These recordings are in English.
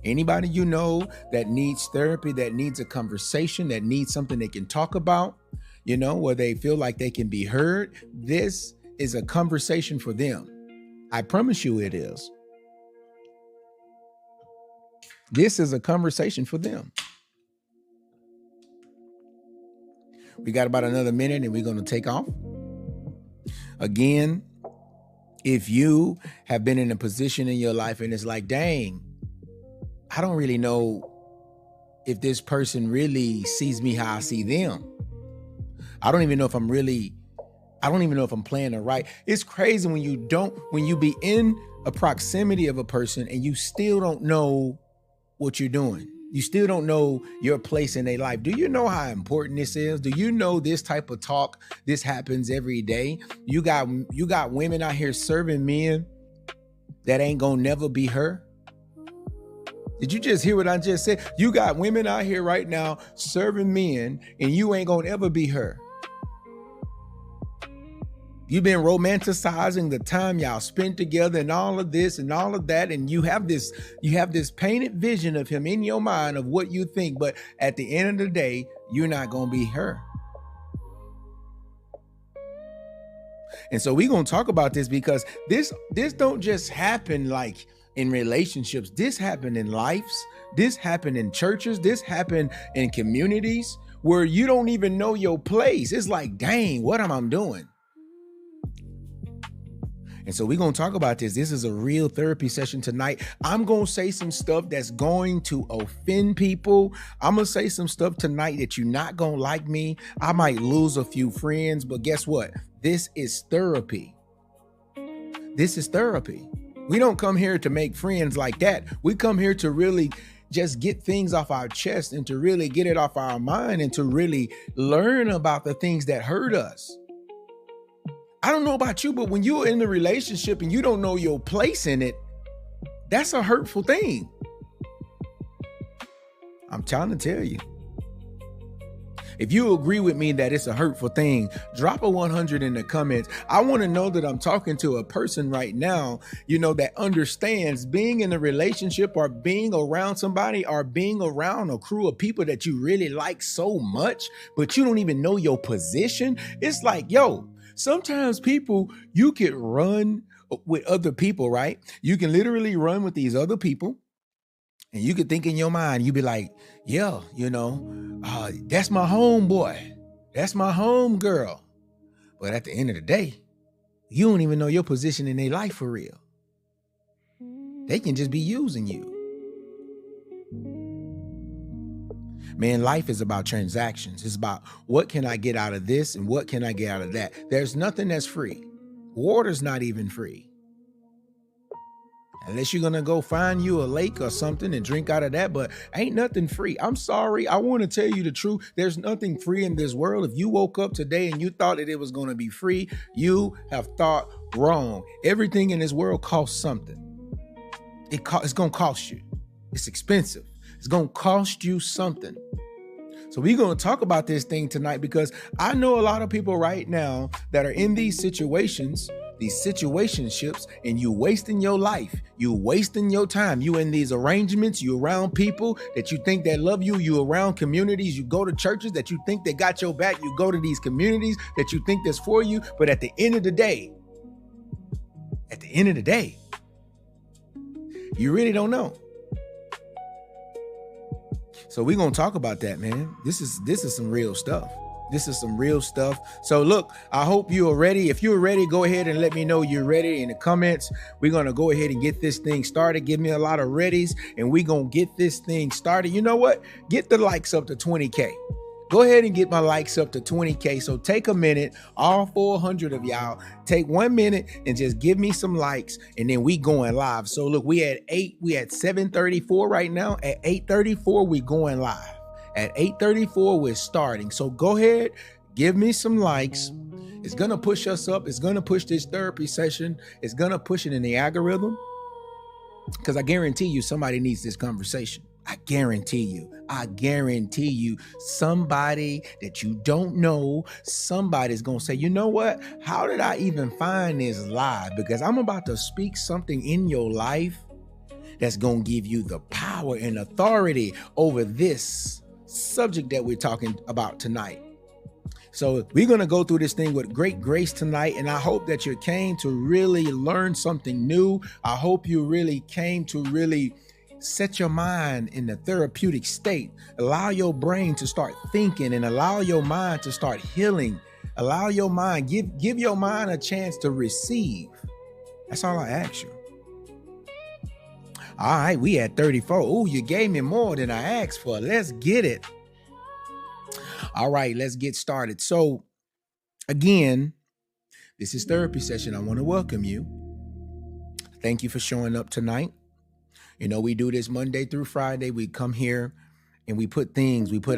Anybody you know that needs therapy, that needs a conversation, that needs something they can talk about, where they feel like they can be heard, this is a conversation for them. I promise you it is. This is a conversation for them. We got about another minute and we're going to take off. Again, if you have been in a position in your life and it's like, dang, I don't really know if this person really sees me how I see them. I don't even know if I'm playing it right. It's crazy when you be in a proximity of a person and you still don't know what you're doing. You still don't know your place in their life. Do you know how important this is? Do you know this type of talk, this happens every day? You got women out here serving men that ain't gonna never be her. Did you just hear what I just said? You got women out here right now serving men and you ain't gonna ever be her. You've been romanticizing the time y'all spent together and all of this and all of that. And you have this painted vision of him in your mind of what you think. But at the end of the day, you're not going to be her. And so we're going to talk about this because this don't just happen like in relationships. This happen in lives. This happen in churches. This happen in communities where you don't even know your place. It's like, dang, what am I doing? And so we're going to talk about this. This is a real therapy session tonight. I'm going to say some stuff that's going to offend people. I'm going to say some stuff tonight that you're not going to like me. I might lose a few friends, but guess what? This is therapy. This is therapy. We don't come here to make friends like that. We come here to really just get things off our chest and to really get it off our mind and to really learn about the things that hurt us. I don't know about you, but when you're in a relationship and you don't know your place in it, that's a hurtful thing. I'm trying to tell you. If you agree with me that it's a hurtful thing, drop a 100 in the comments. I want to know that I'm talking to a person right now, that understands being in a relationship or being around somebody or being around a crew of people that you really like so much, but you don't even know your position. It's like, sometimes people, you can run with other people, right? You can literally run with these other people and you could think in your mind, you be like, that's my homeboy. That's my home girl. But at the end of the day, you don't even know your position in their life for real. They can just be using you. Man, life is about transactions. It's about what can I get out of this and what can I get out of that. There's nothing that's free. Water's not even free. Unless you're going to go find you a lake or something and drink out of that, but ain't nothing free. I'm sorry. I want to tell you the truth. There's nothing free in this world. If you woke up today and you thought that it was going to be free, you have thought wrong. Everything in this world costs something. It's going to cost you. It's expensive. It's going to cost you something. So we're going to talk about this thing tonight because I know a lot of people right now that are in these situations, these situationships, and you wasting your life. You wasting your time. You in these arrangements. You around people that you think that love you. You around communities. You go to churches that you think they got your back. You go to these communities that you think that's for you. But at the end of the day, you really don't know. So we're going to talk about that, man. This is some real stuff. This is some real stuff. So look, I hope you are ready. If you're ready, go ahead and let me know you're ready in the comments. We're going to go ahead and get this thing started. Give me a lot of readies and we're going to get this thing started. You know what? Get the likes up to 20K. Go ahead and get my likes up to 20K. So take a minute, all 400 of y'all, take 1 minute and just give me some likes and then we going live. So look, we at 7:34 right now. At 8:34, we going live. At 8:34, we're starting. So go ahead, give me some likes. It's going to push us up. It's going to push this therapy session. It's going to push it in the algorithm because I guarantee you somebody needs this conversation. I guarantee you somebody that you don't know, somebody's going to say, you know what? How did I even find this live? Because I'm about to speak something in your life that's going to give you the power and authority over this subject that we're talking about tonight. So we're going to go through this thing with great grace tonight, and I hope that you came to really learn something new. I hope you really came to really set your mind in the therapeutic state. Allow your brain to start thinking and allow your mind to start healing. Allow your mind, give your mind a chance to receive. That's all I ask you. All right, we at 34. Oh, you gave me more than I asked for. Let's get it. All right, let's get started. So again, this is therapy session. I want to welcome you. Thank you for showing up tonight. You know, we do this Monday through Friday. We come here and we put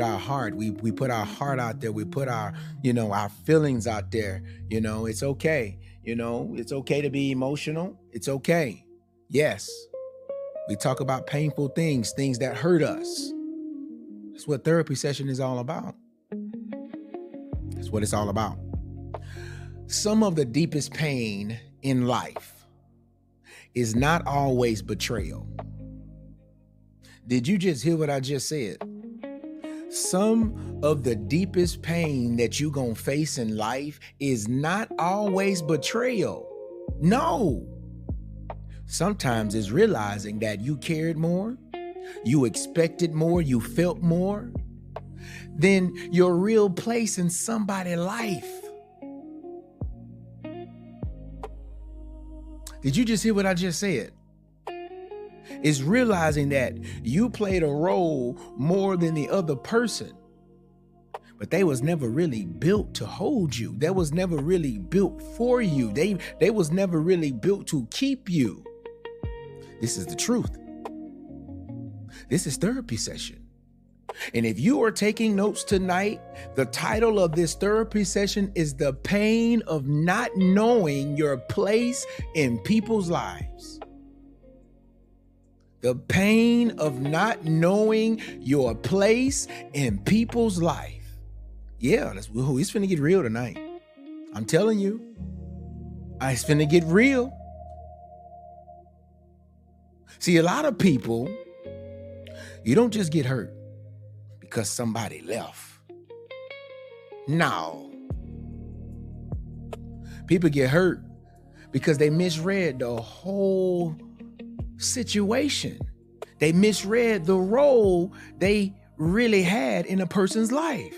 our heart, we put our heart out there. We put our, our feelings out there. It's okay. It's okay to be emotional. It's okay. Yes. We talk about painful things that hurt us. That's what therapy session is all about. That's what it's all about. Some of the deepest pain in life is not always betrayal. Did you just hear what I just said? Some of the deepest pain that you're going to face in life is not always betrayal. No. Sometimes it's realizing that you cared more, you expected more, you felt more than your real place in somebody's life. Did you just hear what I just said? It's realizing that you played a role more than the other person, but they was never really built to hold you. They was never really built for you. They was never really built to keep you. This is the truth. This is therapy session. And if you are taking notes tonight, the title of this therapy session is The Pain of Not Knowing Your Place in People's Lives. The pain of not knowing your place in people's life. Yeah, it's finna get real tonight. I'm telling you, it's finna get real. See, a lot of people, you don't just get hurt because somebody left. No. People get hurt because they misread the whole situation. They misread the role they really had in a person's life.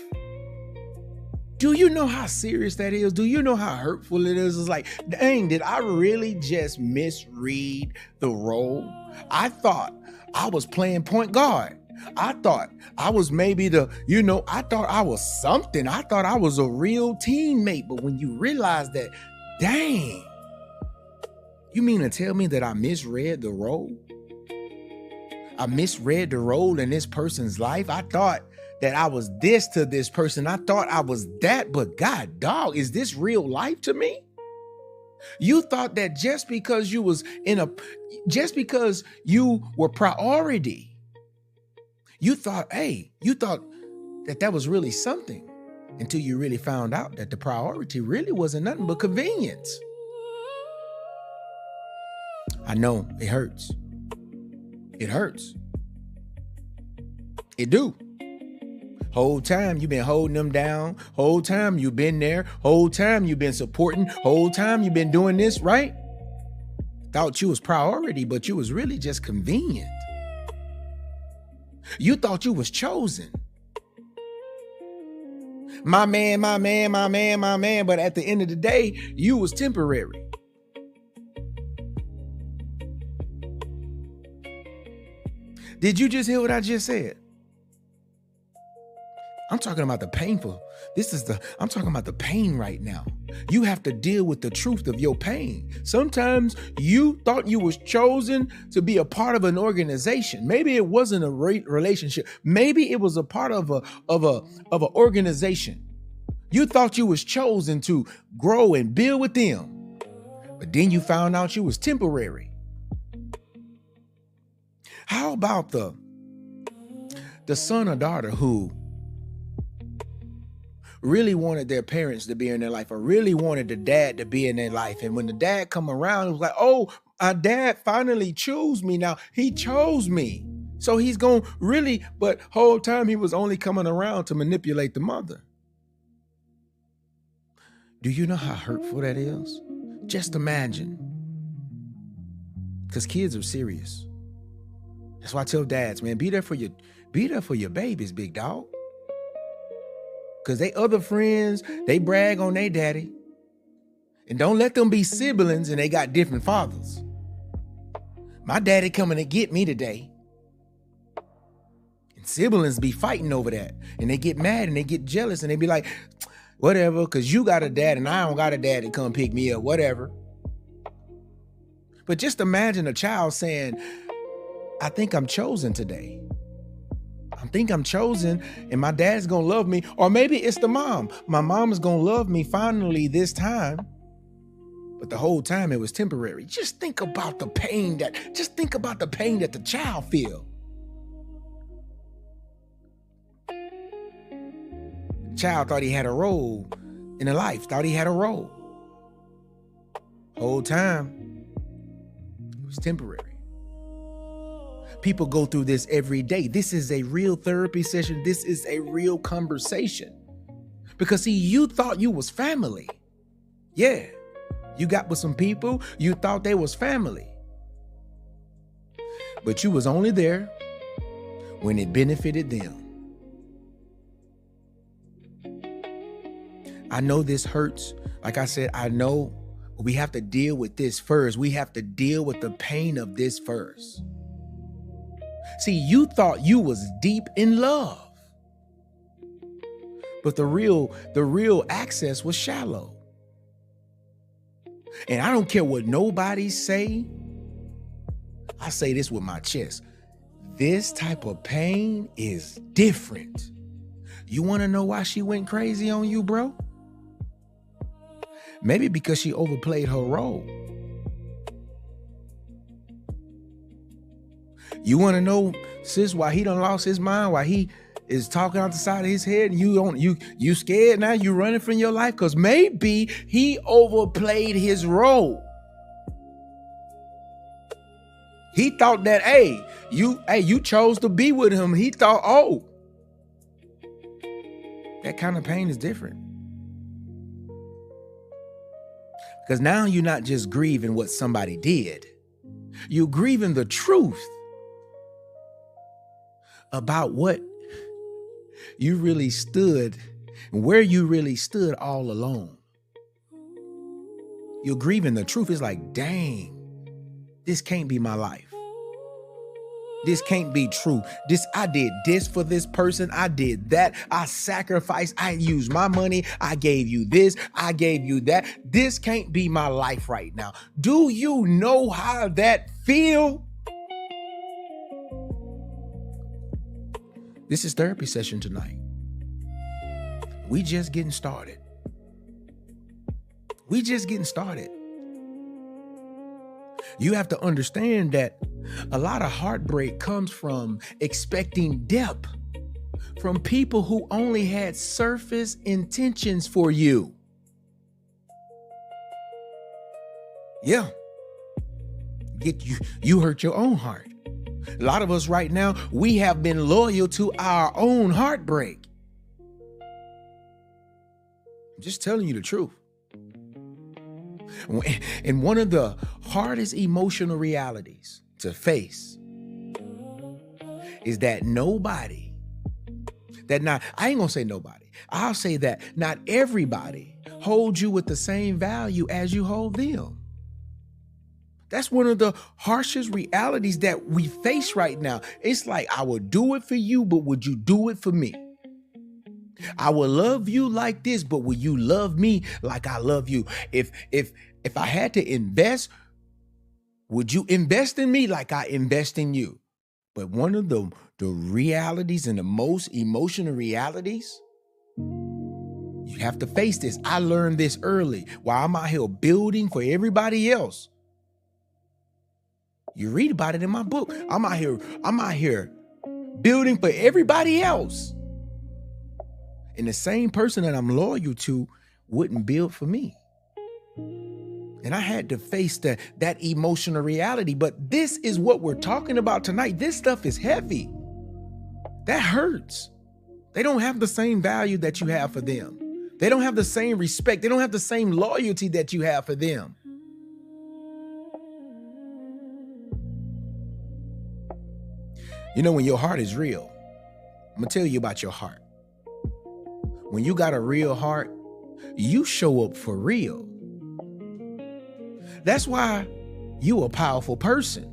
Do you know how serious that is? Do you know how hurtful it is? It's like, dang, did I really just misread the role? I thought I was playing point guard. I thought I was maybe I thought I was something. I thought I was a real teammate. But when you realize that, dang, you mean to tell me that I misread the role? I misread the role in this person's life. I thought that I was this to this person. I thought I was that, but God, dog, is this real life to me? You thought that just because you were priority, you thought that was really something until you really found out that the priority really wasn't nothing but convenience. I know it hurts. It hurts. It do. Whole time you've been holding them down. Whole time you've been there. Whole time you've been supporting. Whole time you've been doing this, right? Thought you was priority, but you was really just convenient. You thought you was chosen. My man, my man, my man, my man. But at the end of the day, you was temporary. Did you just hear what I just said? I'm talking about the painful. I'm talking about the pain right now. You have to deal with the truth of your pain. Sometimes you thought you was chosen to be a part of an organization. Maybe it wasn't a relationship. Maybe it was a part of an organization. You thought you was chosen to grow and build with them. But then you found out you was temporary. How about the son or daughter who really wanted their parents to be in their life, or really wanted the dad to be in their life? And when the dad come around, it was like, oh, Our dad finally chose me. Now he chose me. So he's going to really, but whole time he was only coming around to manipulate the mother. Do you know how hurtful that is? Just imagine. Because kids are serious. That's why I tell dads, man, be there for your babies, big dog. Because they other friends, they brag on their daddy. And don't let them be siblings and they got different fathers. My daddy coming to get me today. And siblings be fighting over that. And they get mad and they get jealous and they be like, whatever, because you got a dad and I don't got a dad to come pick me up, whatever. But just imagine a child saying, I think I'm chosen today. I think I'm chosen and my dad's going to love me. Or maybe it's the mom. My mom is going to love me finally this time. But the whole time it was temporary. Just think about the pain that the child feel. The child thought he had a role in a life, thought he had a role. Whole time it was temporary. People go through this every day. This is a real therapy session. This is a real conversation. Because see, you thought you was family. Yeah. You got with some people, you thought they was family. But you was only there when it benefited them. I know this hurts. Like I said, I know we have to deal with this first. We have to deal with the pain of this first. See, you thought you was deep in love. But the real access was shallow. And I don't care what nobody say. I say this with my chest. This type of pain is different. You want to know why she went crazy on you, bro? Maybe because she overplayed her role. You want to know, sis, why he done lost his mind, why he is talking out the side of his head and you scared now, you running from your life? Because maybe he overplayed his role. He thought that, you chose to be with him. He thought, that kind of pain is different. Because now you're not just grieving what somebody did. You're grieving the truth about what you really stood and where you really stood all alone. You're grieving the truth. It's like, dang, this can't be my life. This can't be true. I did this for this person. I did that. I sacrificed. I used my money. I gave you this. I gave you that. This can't be my life right now. Do you know how that feel? This is therapy session tonight. We just getting started. You have to understand that a lot of heartbreak comes from expecting depth from people who only had surface intentions for you. Yeah. You hurt your own heart. A lot of us right now, we have been loyal to our own heartbreak. I'm just telling you the truth. And one of the hardest emotional realities to face is that I ain't gonna say nobody. I'll say that not everybody holds you with the same value as you hold them. That's one of the harshest realities that we face right now. It's like, I would do it for you, but would you do it for me? I will love you like this, but will you love me like I love you? If I had to invest, would you invest in me like I invest in you? But one of the realities and the most emotional realities, you have to face this. I learned this early while I'm out here building for everybody else. You read about it in my book. I'm out here building for everybody else. And the same person that I'm loyal to wouldn't build for me. And I had to face that emotional reality. But this is what we're talking about tonight. This stuff is heavy. That hurts. They don't have the same value that you have for them. They don't have the same respect. They don't have the same loyalty that you have for them. You know, when your heart is real, I'm going to tell you about your heart. When you got a real heart, you show up for real. That's why you a powerful person.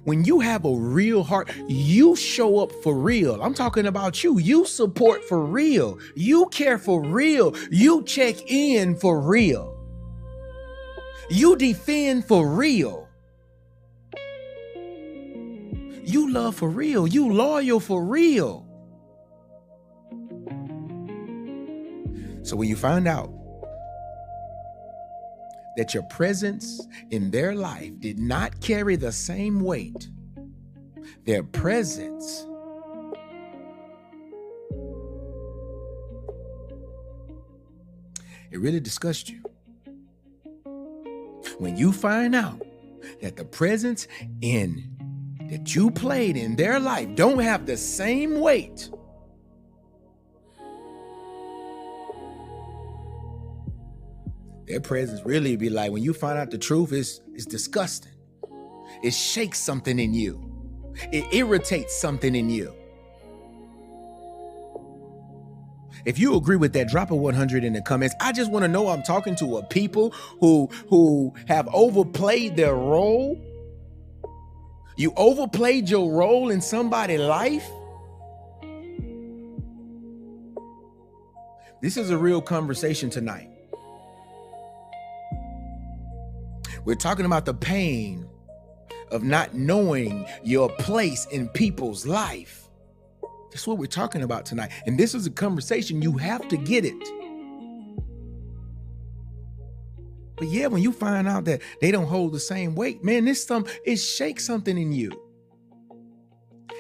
When you have a real heart, you show up for real. I'm talking about you. You support for real. You care for real. You check in for real. You defend for real. You love for real. You loyal for real. So when you find out that your presence in their life did not carry the same weight, their presence it really disgusts you. When you find out that the presence that you played in their life don't have the same weight, their presence really be like, when you find out the truth, it's disgusting. It shakes something in you. It irritates something in you. If you agree with that, drop a 100 in the comments. I just want to know I'm talking to a people who have overplayed their role. You overplayed your role in somebody's life. This is a real conversation tonight. We're talking about the pain of not knowing your place in people's life. That's what we're talking about tonight. And this is a conversation. You have to get it. But yeah, when you find out that they don't hold the same weight, man, it shakes something in you.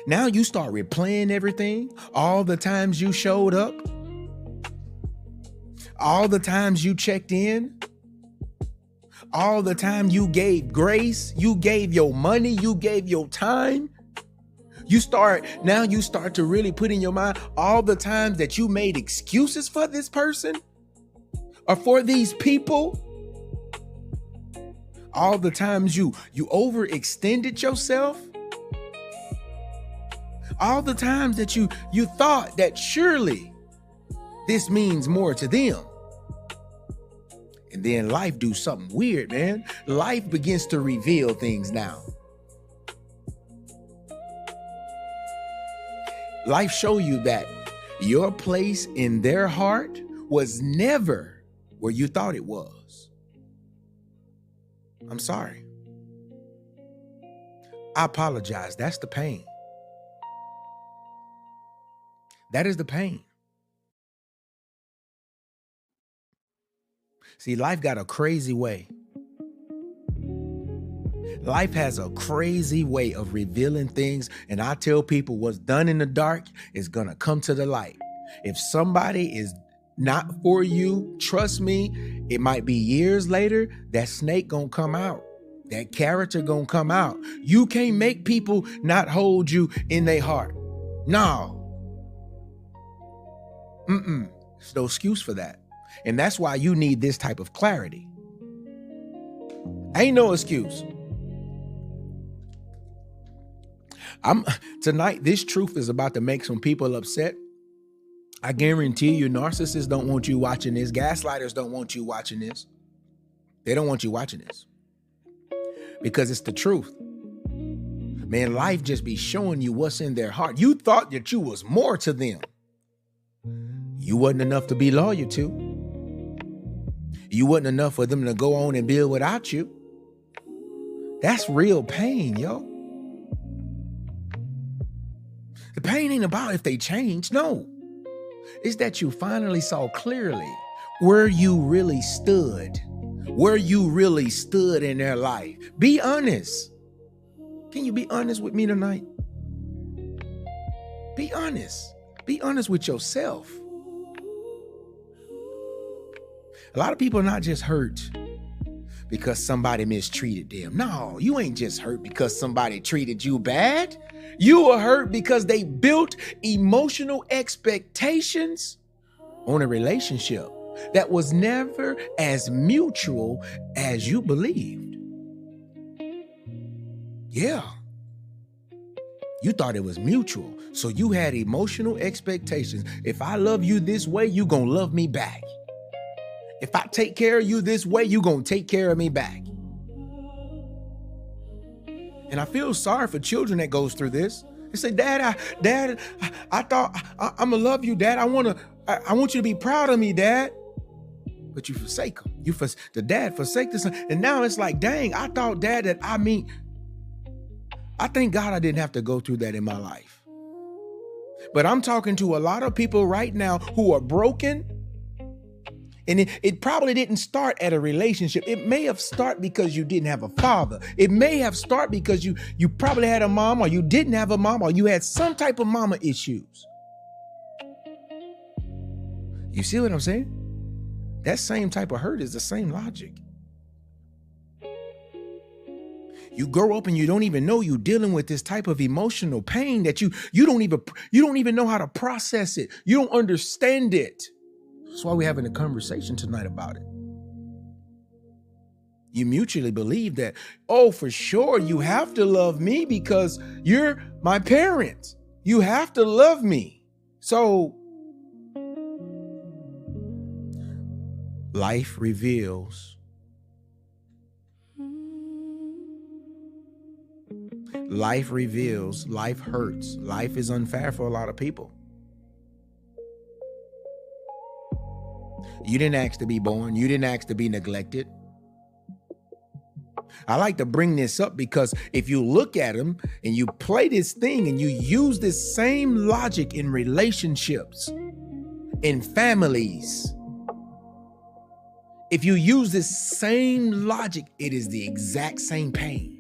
Now you start replaying everything, all the times you showed up, all the times you checked in, all the time you gave grace, you gave your money, you gave your time. You start to really put in your mind all the times that you made excuses for this person or for these people. All the times you overextended yourself. All the times that you thought that surely this means more to them. And then life do something weird, man. Life begins to reveal things now. Life show you that your place in their heart was never where you thought it was. I'm sorry. I apologize. That's the pain. That is the pain. See, life got a crazy way. Life has a crazy way of revealing things. And I tell people what's done in the dark is going to come to the light. If somebody is not for you, trust me, it might be years later, that snake going to come out. That character going to come out. You can't make people not hold you in their heart. No. There's no excuse for that. And that's why you need this type of clarity. Ain't no excuse. Tonight, this truth is about to make some people upset. I guarantee you, narcissists don't want you watching this. Gaslighters don't want you watching this. They don't want you watching this. Because it's the truth. Man, life just be showing you what's in their heart. You thought that you was more to them. You wasn't enough to be loyal to. You wasn't enough for them to go on and build without you. That's real pain, yo. The pain ain't about if they change. No. It's that you finally saw clearly where you really stood. Where you really stood in their life. Be honest. Can you be honest with me tonight? Be honest. Be honest with yourself. A lot of people are not just hurt, because somebody mistreated them. No, you ain't just hurt because somebody treated you bad. You were hurt because they built emotional expectations on a relationship that was never as mutual as you believed. Yeah. You thought it was mutual. So you had emotional expectations. If I love you this way, you gonna love me back. If I take care of you this way, you gonna take care of me back. And I feel sorry for children that goes through this. They say, Dad, I thought I'm gonna love you, Dad. I want you to be proud of me, Dad. But you forsake him. The dad forsake the son. And now it's like, dang, I thought, Dad, I thank God I didn't have to go through that in my life. But I'm talking to a lot of people right now who are broken. And it probably didn't start at a relationship. It may have started because you didn't have a father. It may have started because you probably had a mom, or you didn't have a mom, or you had some type of mama issues. You see what I'm saying? That same type of hurt is the same logic. You grow up and you don't even know you're dealing with this type of emotional pain that you don't even know how to process it. You don't understand it. That's why we're having a conversation tonight about it. You mutually believe that, oh, for sure, you have to love me because you're my parent. You have to love me. So life reveals. Life reveals. Life hurts. Life is unfair for a lot of people. You didn't ask to be born. You didn't ask to be neglected. I like to bring this up because if you look at them and you play this thing and you use this same logic in relationships, in families, if you use this same logic, it is the exact same pain.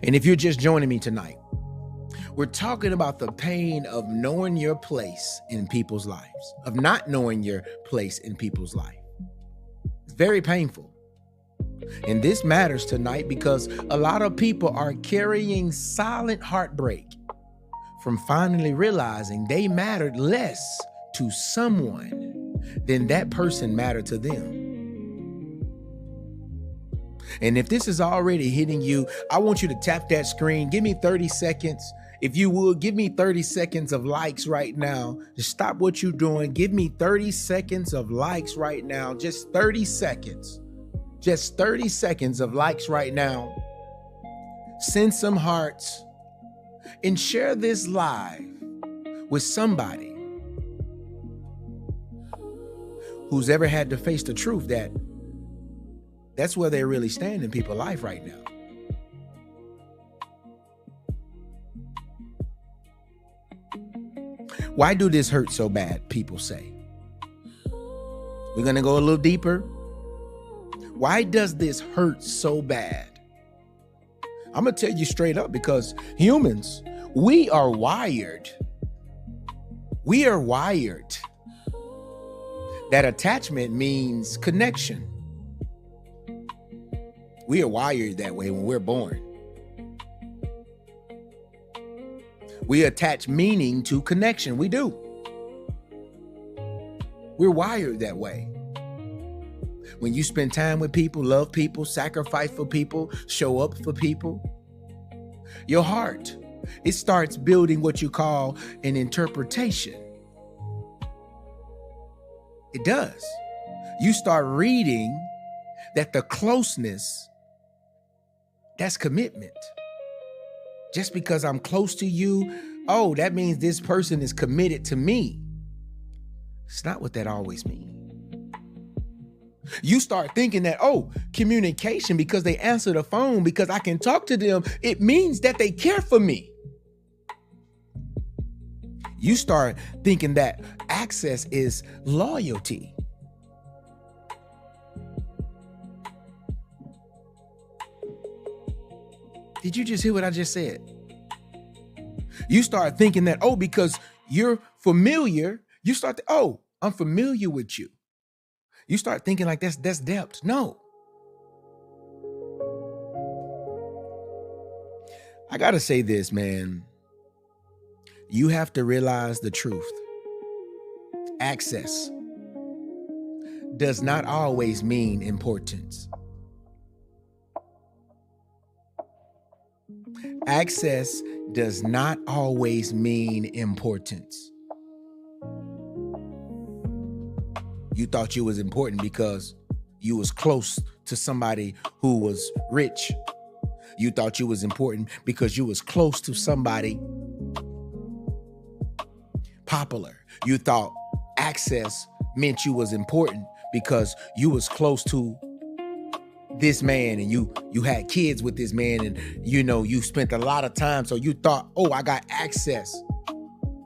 And if you're just joining me tonight, we're talking about the pain of knowing your place in people's lives, of not knowing your place in people's life. It's very painful. And this matters tonight because a lot of people are carrying silent heartbreak from finally realizing they mattered less to someone than that person mattered to them. And if this is already hitting you, I want you to tap that screen. Give me 30 seconds. If you would, give me 30 seconds of likes right now. Just stop what you're doing. Give me 30 seconds of likes right now. Just 30 seconds. Just 30 seconds of likes right now. Send some hearts and share this live with somebody who's ever had to face the truth that that's where they really stand in people's life right now. Why do this hurt so bad, people say? We're going to go a little deeper. Why does this hurt so bad? I'm going to tell you straight up, because humans, we are wired. We are wired that attachment means connection. We are wired that way when we're born. We attach meaning to connection. We do. We're wired that way. When you spend time with people, love people, sacrifice for people, show up for people, your heart, it starts building what you call an interpretation. It does. You start reading that the closeness, that's commitment. Just because I'm close to you, oh, that means this person is committed to me. It's not what that always means. You start thinking that, oh, communication, because they answer the phone, because I can talk to them, it means that they care for me. You start thinking that access is loyalty. Did you just hear what I just said? You start thinking that, oh, because you're familiar, you start to, oh, I'm familiar with you. You start thinking like that's depth. No. I got to say this, man. You have to realize the truth. Access does not always mean importance. Access does not always mean importance. You thought you was important because you was close to somebody who was rich. You thought you was important because you was close to somebody popular. You thought access meant you was important because you was close to this man and you had kids with this man and you spent a lot of time. So you thought, oh, I got access.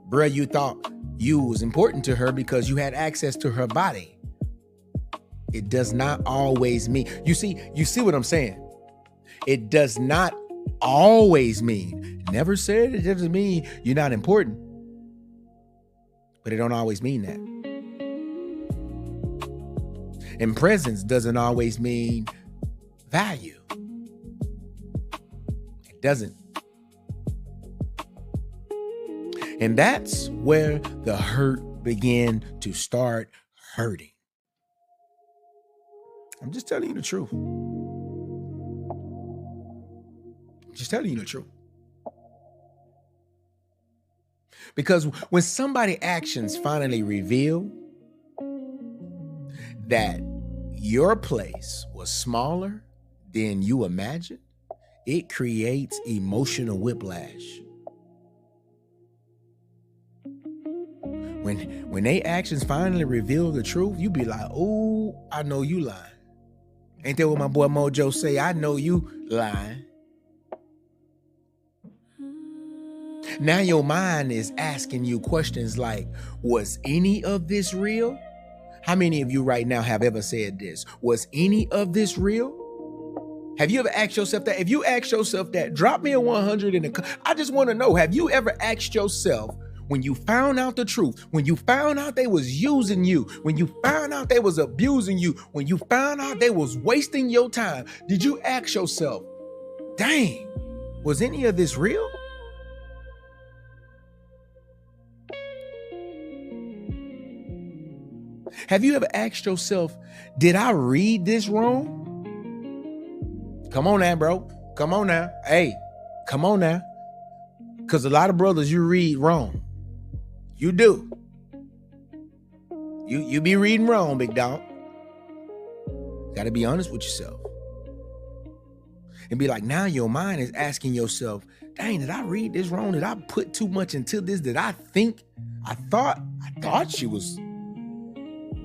Bruh, you thought you was important to her because you had access to her body. It does not always mean, you see what I'm saying? It does not always mean, never said it doesn't mean you're not important, but it don't always mean that. And presence doesn't always mean value. It doesn't. And that's where the hurt began to start hurting. I'm just telling you the truth. Just telling you the truth. Because when somebody's actions finally reveal that your place was smaller than you imagined, it creates emotional whiplash. When they actions finally reveal the truth, you be like, oh, I know you lying. Ain't that what my boy Mojo say? I know you lying. Now your mind is asking you questions like, was any of this real? How many of you right now have ever said this? Was any of this real? Have you ever asked yourself that? If you ask yourself that, drop me a 100 in the. I just want to know, have you ever asked yourself, when you found out the truth, when you found out they was using you, when you found out they was abusing you, when you found out they was wasting your time, did you ask yourself, dang, was any of this real? Have you ever asked yourself, did I read this wrong? Come on now, bro. Come on now. Hey, come on now. Because a lot of brothers, you read wrong. You do. You be reading wrong, big dog. Got to be honest with yourself. And be like, now your mind is asking yourself, dang, did I read this wrong? Did I put too much into this? Did I think? I thought she was...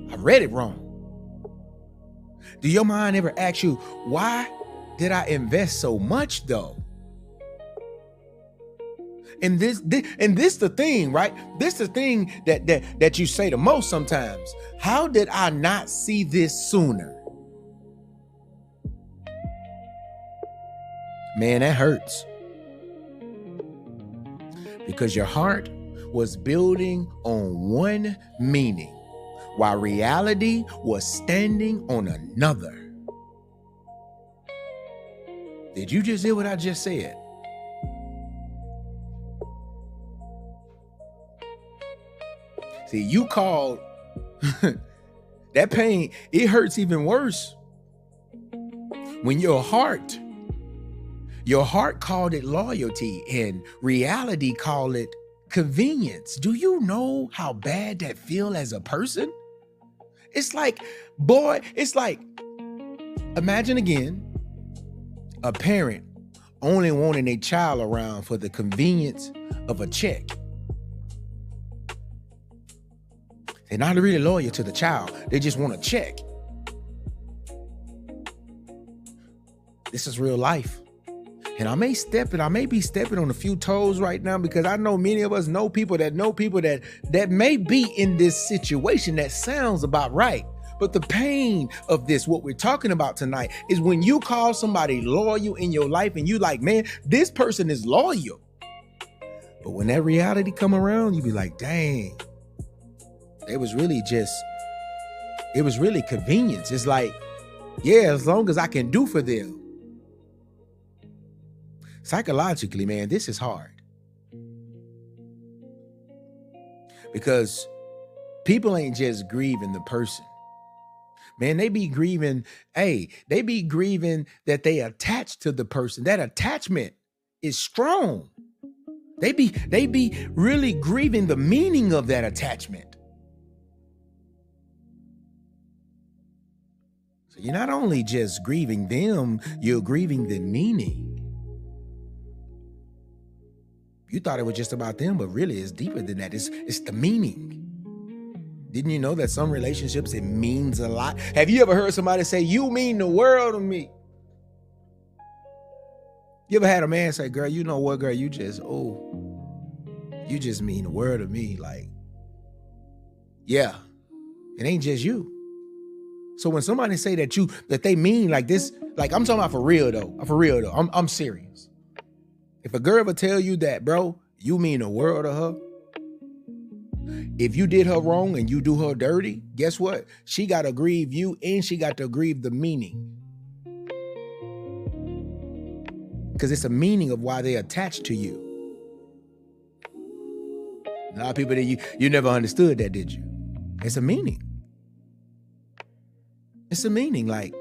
I read it wrong. Do your mind ever ask you, why did I invest so much though? And this the thing, right? This the thing that you say the most sometimes. How did I not see this sooner? Man, that hurts. Because your heart was building on one meaning, while reality was standing on another. Did you just hear what I just said? See, you called that pain, it hurts even worse when your heart called it loyalty and reality called it convenience. Do you know how bad that feel as a person? It's like, boy, imagine again, a parent only wanting their child around for the convenience of a check. They're not really loyal to the child. They just want a check. This is real life. And I may be stepping on a few toes right now because I know many of us know people that may be in this situation that sounds about right. But the pain of this, what we're talking about tonight, is when you call somebody loyal in your life and you like, man, this person is loyal. But when that reality come around, you be like, dang, It was really convenience. It's like, yeah, as long as I can do for them. Psychologically, man, this is hard. Because people ain't just grieving the person. Man, they be grieving, that they attached to the person. That attachment is strong. They be really grieving the meaning of that attachment. So you're not only just grieving them, you're grieving the meaning. You thought it was just about them, but really it's deeper than that. It's the meaning. Didn't you know that some relationships, it means a lot? Have you ever heard somebody say, you mean the world to me? You ever had a man say, girl, you know what, girl, you just mean the world to me. Like, yeah, it ain't just you. So when somebody say that they mean like this, like I'm talking about for real though, I'm serious. If a girl ever tell you that, bro, you mean the world to her. If you did her wrong and you do her dirty, guess what? She got to grieve you and she got to grieve the meaning. Because it's a meaning of why they attached to you. A lot of people that you never understood that, did you? It's a meaning. It's a meaning, like.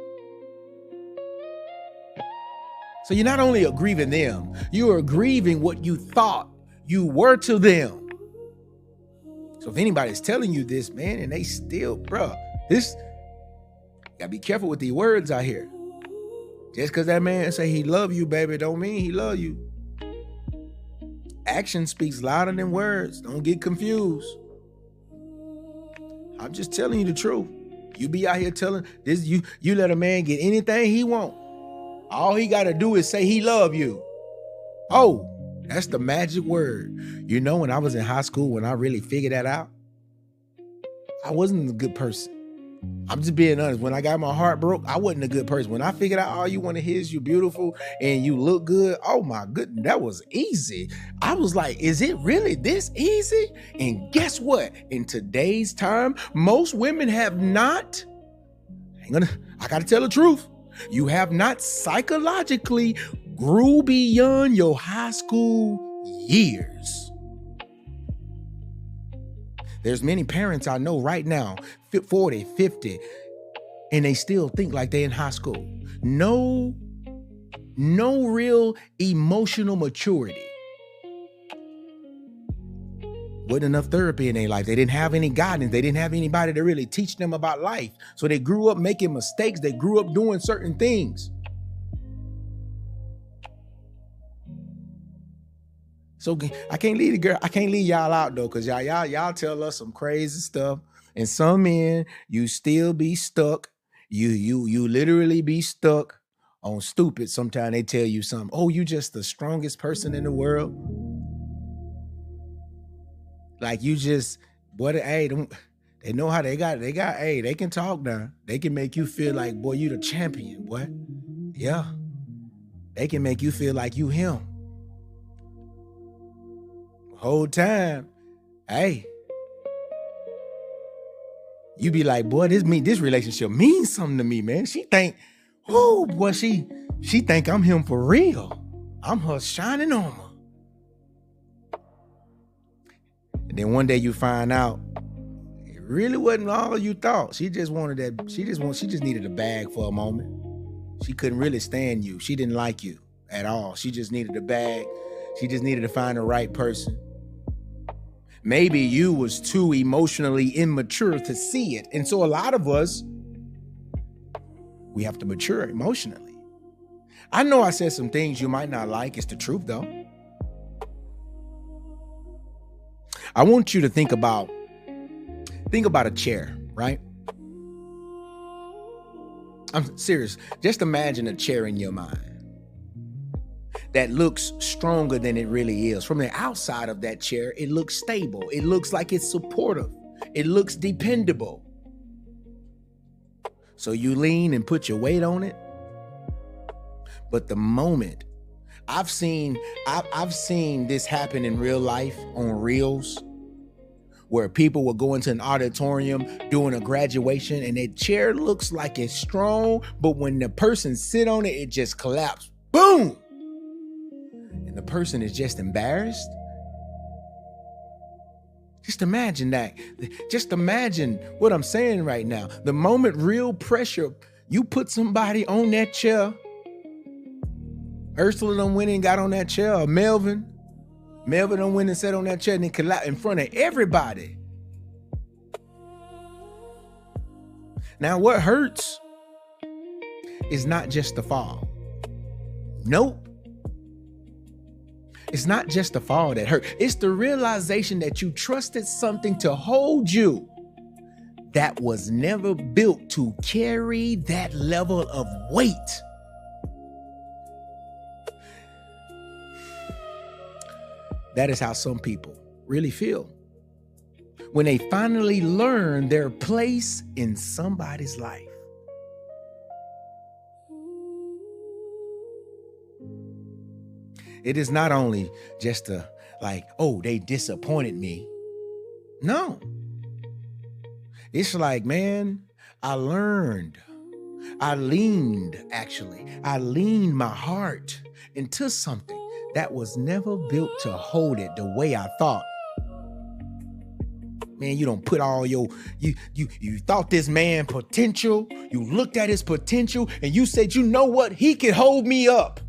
So you're not only grieving them, you are grieving what you thought you were to them. So if anybody's telling you this, man, and they still, bro, you gotta be careful with these words out here. Just because that man say he love you, baby, don't mean he love you. Action speaks louder than words. Don't get confused. I'm just telling you the truth. You be out here telling this, you let a man get anything he want. All he got to do is say he love you. Oh, that's the magic word. You know, when I was in high school, when I really figured that out, I wasn't a good person. I'm just being honest. When I got my heart broke, I wasn't a good person. When I figured out all you want to hear is you beautiful and you look good, oh my goodness, that was easy. I was like, is it really this easy? And guess what? In today's time, most women have not, I got to tell the truth. You have not psychologically grew beyond your high school years. There's many parents I know right now, 40, 50, and they still think like they're in high school. No real emotional maturity. Wasn't enough therapy in their life. They didn't have any guidance. They didn't have anybody to really teach them about life. So they grew up making mistakes. They grew up doing certain things. So I can't leave y'all out though, because y'all tell us some crazy stuff. And some men, you still be stuck. You literally be stuck on stupid. Sometimes they tell you something. Oh, you just the strongest person in the world. Like you just, they know how they can talk now. They can make you feel like, boy, you the champion, boy. Yeah. They can make you feel like you him. Whole time, you be like, boy, this relationship means something to me, man. She think, oh boy, she think I'm him for real. I'm her shining armor. And then one day you find out it really wasn't all you thought. She just needed a bag for a moment. She couldn't really stand you. She didn't like you at all. She just needed a bag. She just needed to find the right person. Maybe you was too emotionally immature to see it. And so a lot of us, we have to mature emotionally. I know I said some things you might not like. It's the truth though. I want you to think about a chair, right? I'm serious. Just imagine a chair in your mind that looks stronger than it really is. From the outside of that chair, it looks stable. It looks like it's supportive. It looks dependable. So you lean and put your weight on it. But the moment I've seen this happen in real life on reels, where people will go into an auditorium doing a graduation and their chair looks like it's strong, but when the person sit on it, it just collapses. Boom! And the person is just embarrassed. Just imagine that. Just imagine what I'm saying right now. The moment real pressure, you put somebody on that chair. Ursula done went and got on that chair, or Melvin done went and sat on that chair and then collapsed in front of everybody. Now what hurts is not just the fall. Nope. It's not just the fall that hurt. It's the realization that you trusted something to hold you that was never built to carry that level of weight. That is how some people really feel when they finally learn their place in somebody's life. It is not only just oh, they disappointed me. No. It's like, man, I leaned my heart into something that was never built to hold it the way I thought. Man, you don't put all you thought this man potential, you looked at his potential and you said, you know what, he could hold me up.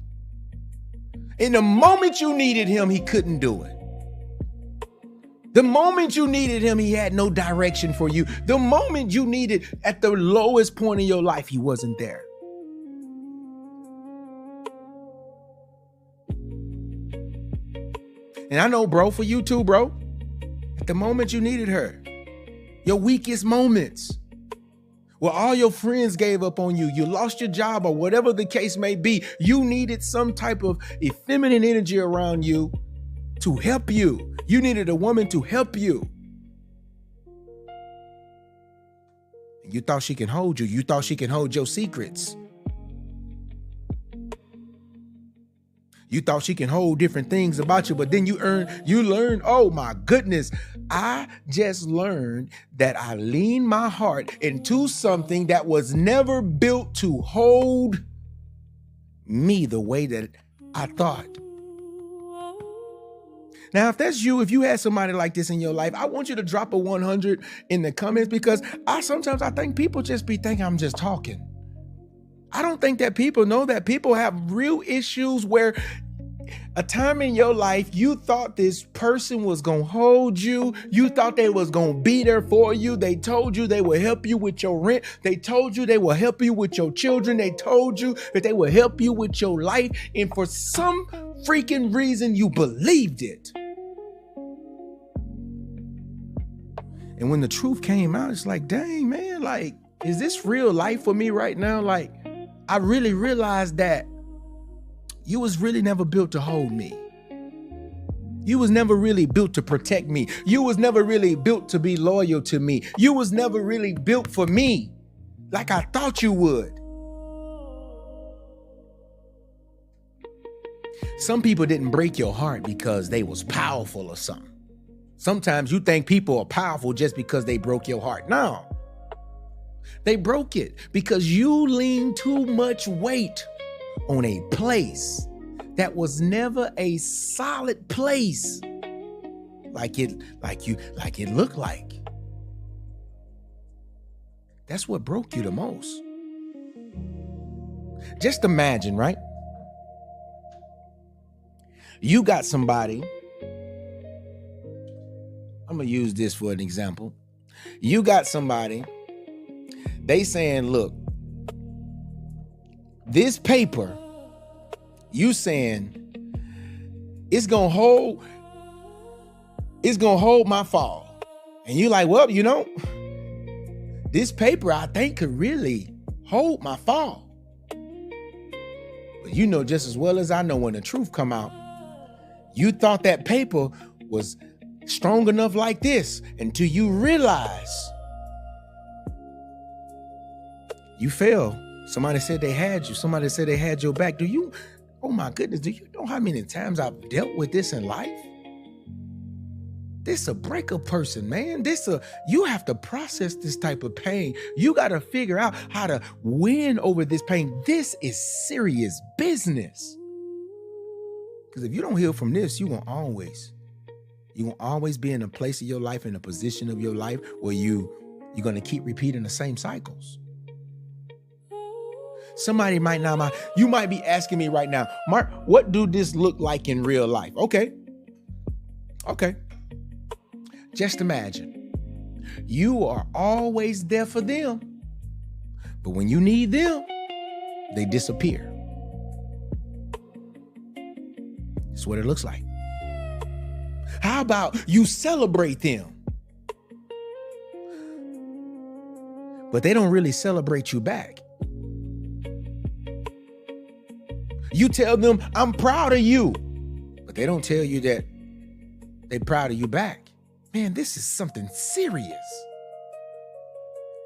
In the moment you needed him, he couldn't do it. The moment you needed him, he had no direction for you. The moment you needed at the lowest point in your life, he wasn't there. And I know, bro, for you too, bro, at the moment you needed her, your weakest moments, where all your friends gave up on you, you lost your job or whatever the case may be, you needed some type of feminine energy around you to help you. You needed a woman to help you. You thought she can hold you. You thought she can hold your secrets. You thought she can hold different things about you, but then you learned, oh my goodness, I just learned that I leaned my heart into something that was never built to hold me the way that I thought. Now, if that's you, if you had somebody like this in your life, I want you to drop a 100 in the comments, because sometimes I think people just be thinking I'm just talking. I don't think that people know that people have real issues where a time in your life you thought this person was going to hold you. You thought they was going to be there for you. They told you they will help you with your rent. They told you they will help you with your children. They told you that they will help you with your life. And for some freaking reason, you believed it. And when the truth came out, it's like, dang, man, like, is this real life for me right now? Like, I really realized that you was really never built to hold me. You was never really built to protect me. You was never really built to be loyal to me. You was never really built for me like I thought you would. Some people didn't break your heart because they was powerful or something. Sometimes you think people are powerful just because they broke your heart. No. They broke it because you leaned too much weight on a place that was never a solid place like it looked like. That's what broke you the most. Just imagine, right? You got somebody. I'm going to use this for an example. You got somebody, they saying, look, this paper, you saying it's going to hold my fall. And you like, well, this paper I think could really hold my fall. But you know just as well as I know, when the truth come out, you thought that paper was strong enough like this until you realize you fell. Somebody said they had you. Somebody said they had your back. Oh my goodness, do you know how many times I've dealt with this in life? This a breakup person, man. You have to process this type of pain. You got to figure out how to win over this pain. This is serious business. Because if you don't heal from this, you're gonna always be in a place of your life, in a position of your life where you're gonna keep repeating the same cycles. Somebody you might be asking me right now, Mark, what do this look like in real life? Okay. Just imagine, you are always there for them, but when you need them, they disappear. That's what it looks like. How about you celebrate them, but they don't really celebrate you back? You tell them, I'm proud of you, but they don't tell you that they're proud of you back. Man, this is something serious.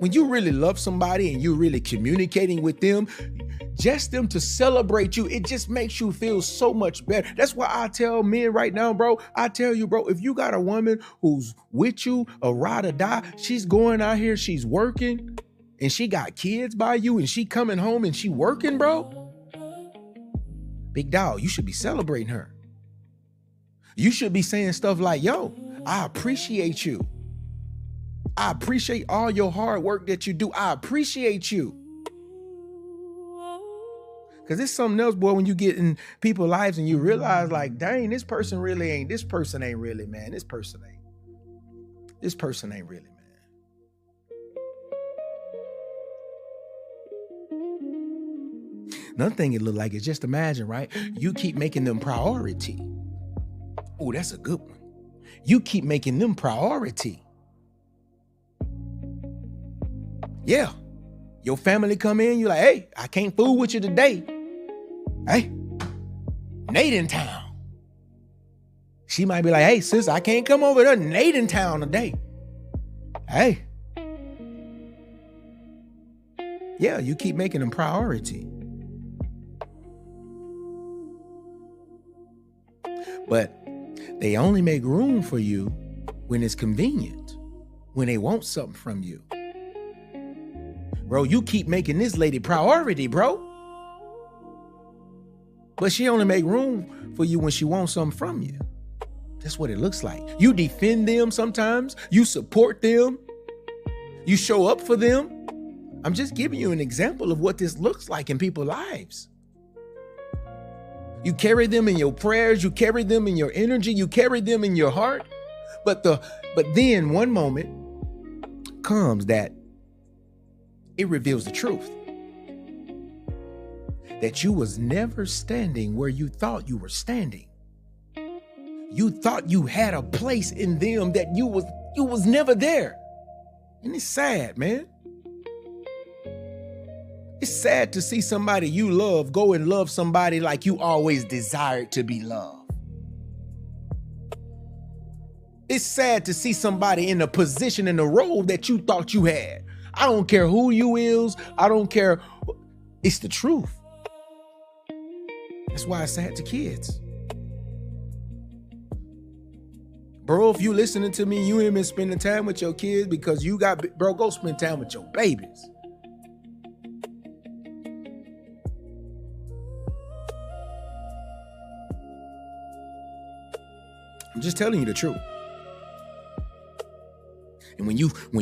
When you really love somebody and you're really communicating with them, just them to celebrate you, it just makes you feel so much better. That's why I tell men right now, bro, if you got a woman who's with you, a ride or die, she's going out here, she's working, and she got kids by you, and she coming home and she working, bro. Big dog, you should be celebrating her. You should be saying stuff like, yo, I appreciate you. I appreciate all your hard work that you do. I appreciate you. Because it's something else, boy, when you get in people's lives and you realize, like, dang, this person ain't really, man. This person ain't really, man. Another thing it look like is, just imagine, right? You keep making them priority. Oh, that's a good one. You keep making them priority. Yeah. Your family come in, you're like, hey, I can't fool with you today. Hey, Nate in town. She might be like, hey, sis, I can't come over there. Nate in town today. Hey. Yeah, you keep making them priority. But they only make room for you when it's convenient, when they want something from you. Bro, you keep making this lady priority, bro. But she only make room for you when she wants something from you. That's what it looks like. You defend them sometimes. You support them. You show up for them. I'm just giving you an example of what this looks like in people's lives. You carry them in your prayers. You carry them in your energy. You carry them in your heart. But then one moment comes that it reveals the truth. That you was never standing where you thought you were standing. You thought you had a place in them that you was never there. And it's sad, man. It's sad to see somebody you love go and love somebody like you always desired to be loved. It's sad to see somebody in a position, in a role that you thought you had. I don't care who you is. I don't care. It's the truth. That's why it's sad to kids. Bro, if you listening to me, you ain't been spending time with your kids because you got, bro, go spend time with your babies. I'm just telling you the truth. And when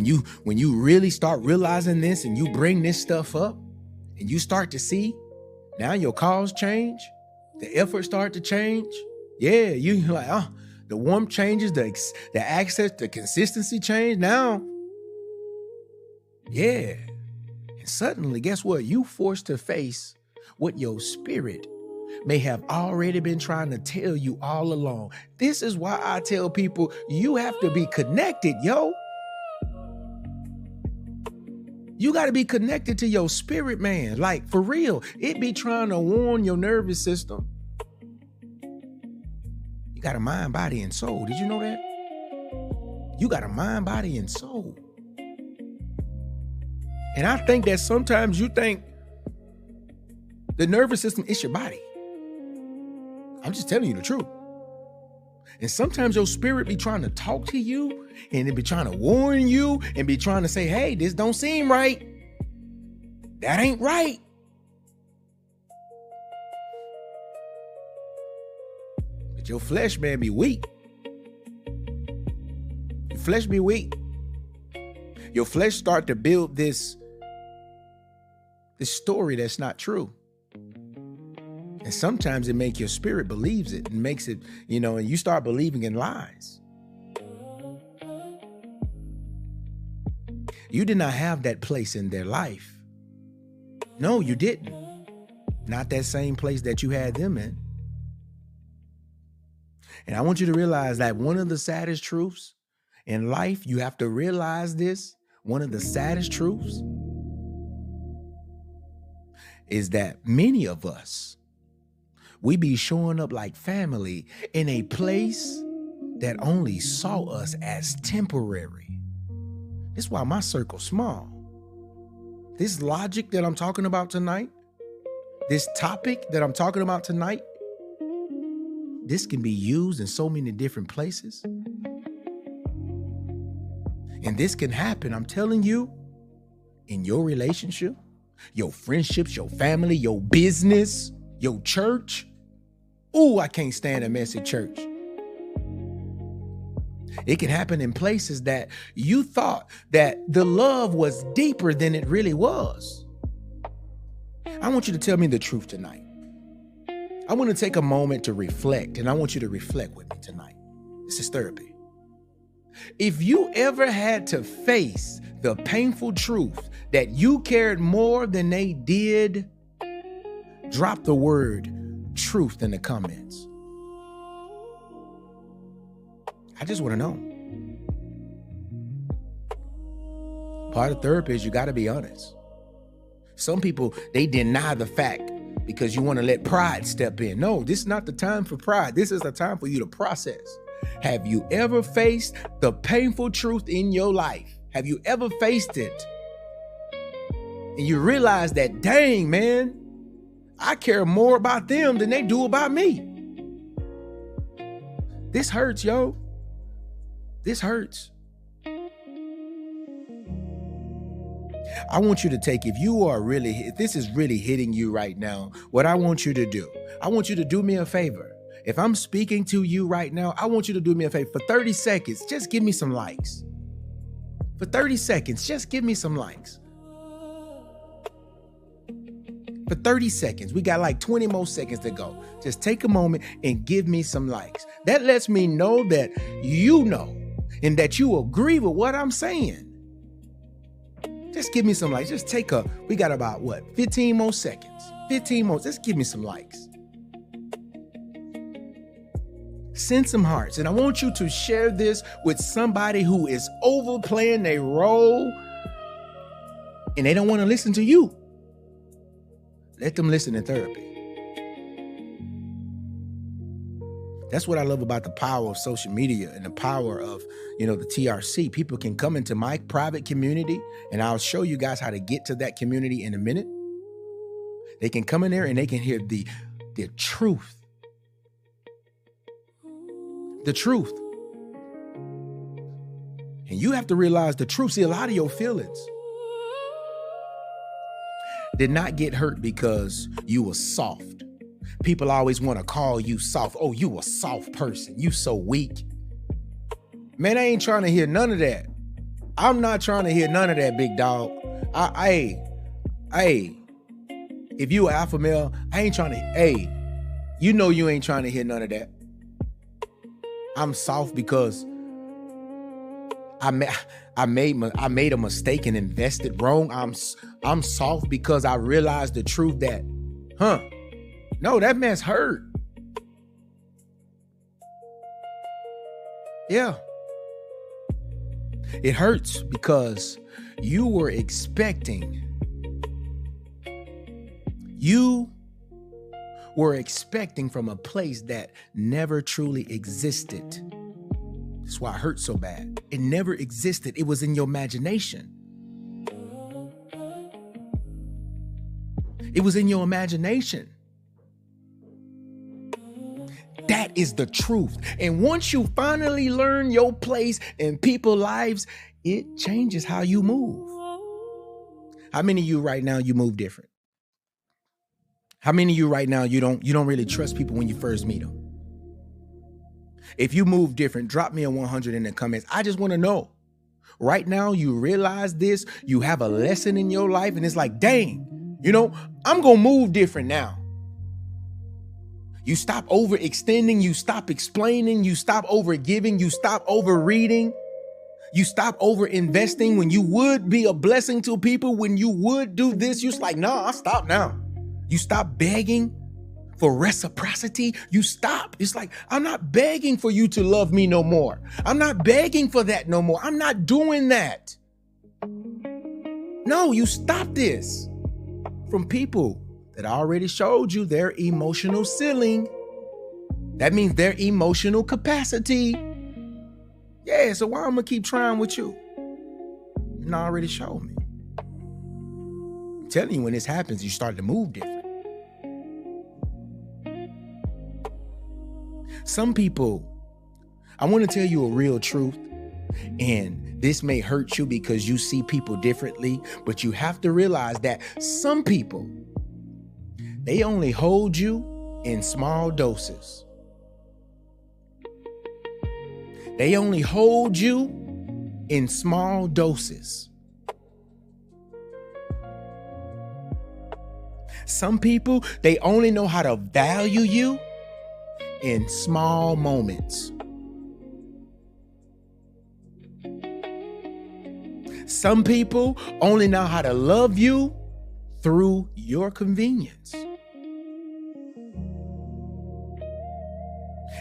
you really start realizing this and you bring this stuff up and you start to see, now your calls change, the effort start to change. Yeah, you like, the warmth changes, the access, the consistency change now. Yeah. And suddenly, guess what? You forced to face what your spirit may have already been trying to tell you all along. This is why I tell people you have to be connected, yo. You got to be connected to your spirit, man. Like, for real. It be trying to warn your nervous system. You got a mind, body, and soul. Did you know that? You got a mind, body, and soul. And I think that sometimes you think the nervous system is your body. I'm just telling you the truth. And sometimes your spirit be trying to talk to you and it be trying to warn you and be trying to say, hey, this don't seem right. That ain't right. But your flesh, man, be weak. Your flesh be weak. Your flesh start to build this story that's not true. And sometimes it makes your spirit believes it and makes it, and you start believing in lies. You did not have that place in their life. No, you didn't. Not that same place that you had them in. And I want you to realize that one of the saddest truths in life, you have to realize this, one of the saddest truths is that many of us, we be showing up like family in a place that only saw us as temporary. That's why my circle's small. This logic that I'm talking about tonight, this topic that I'm talking about tonight, this can be used in so many different places. And this can happen, I'm telling you, in your relationship, your friendships, your family, your business, your church. Ooh, I can't stand a messy church. It can happen in places that you thought that the love was deeper than it really was. I want you to tell me the truth tonight. I want to take a moment to reflect, and I want you to reflect with me tonight. This is therapy. If you ever had to face the painful truth that you cared more than they did, drop the word truth in the comments. I just want to know. Part of therapy is you got to be honest. Some people, they deny the fact because you want to let pride step in. No, this is not the time for pride. This is the time for you to process. Have you ever faced the painful truth in your life? Have you ever faced it? And you realize that, dang, man, I care more about them than they do about me. This hurts, yo. This hurts. I want you to take, if this is really hitting you right now, what I want you to do, I want you to do me a favor. If I'm speaking to you right now, I want you to do me a favor. For 30 seconds, just give me some likes. For 30 seconds, just give me some likes. For 30 seconds, we got like 20 more seconds to go. Just take a moment and give me some likes. That lets me know that you know and that you agree with what I'm saying. Just give me some likes. We got about 15 more seconds. 15 more, just give me some likes. Send some hearts. And I want you to share this with somebody who is overplaying their role and they don't want to listen to you. Let them listen in therapy. That's what I love about the power of social media and the power of, the TRC. People can come into my private community, and I'll show you guys how to get to that community in a minute. They can come in there and they can hear the truth. The truth. And you have to realize the truth. See, a lot of your feelings did not get hurt because you were soft. People always want to call you soft. Oh, you a soft person. You so weak. Man, I ain't trying to hear none of that. I'm not trying to hear none of that, big dog. If you an alpha male, I ain't trying to, you ain't trying to hear none of that. I'm soft because I made a mistake and invested wrong. I'm soft because I realized the truth that, no, that man's hurt. Yeah. It hurts because you were expecting from a place that never truly existed. That's why it hurts so bad. It never existed. It was in your imagination. It was in your imagination. That is the truth. And once you finally learn your place in people's lives, it changes how you move. How many of you right now, you move different? How many of you right now, you don't really trust people when you first meet them? If you move different, drop me a 100 in the comments. I just want to know. Right now, you realize this, you have a lesson in your life, and it's like, dang, I'm going to move different now. You stop overextending, you stop explaining, you stop overgiving, you stop overreading, you stop overinvesting when you would be a blessing to people, when you would do this, you're like, nah, I stop now. You stop begging for reciprocity. You stop. It's like, I'm not begging for you to love me no more. I'm not begging for that no more. I'm not doing that. No, you stop this from people that already showed you their emotional ceiling. That means their emotional capacity. Yeah, so why I'm gonna keep trying with you? You already showed me. I'm telling you, when this happens, you start to move different. Some people, I want to tell you a real truth, and this may hurt you because you see people differently, but you have to realize that some people, they only hold you in small doses. They only hold you in small doses. Some people, they only know how to value you in small moments. Some people only know how to love you through your convenience.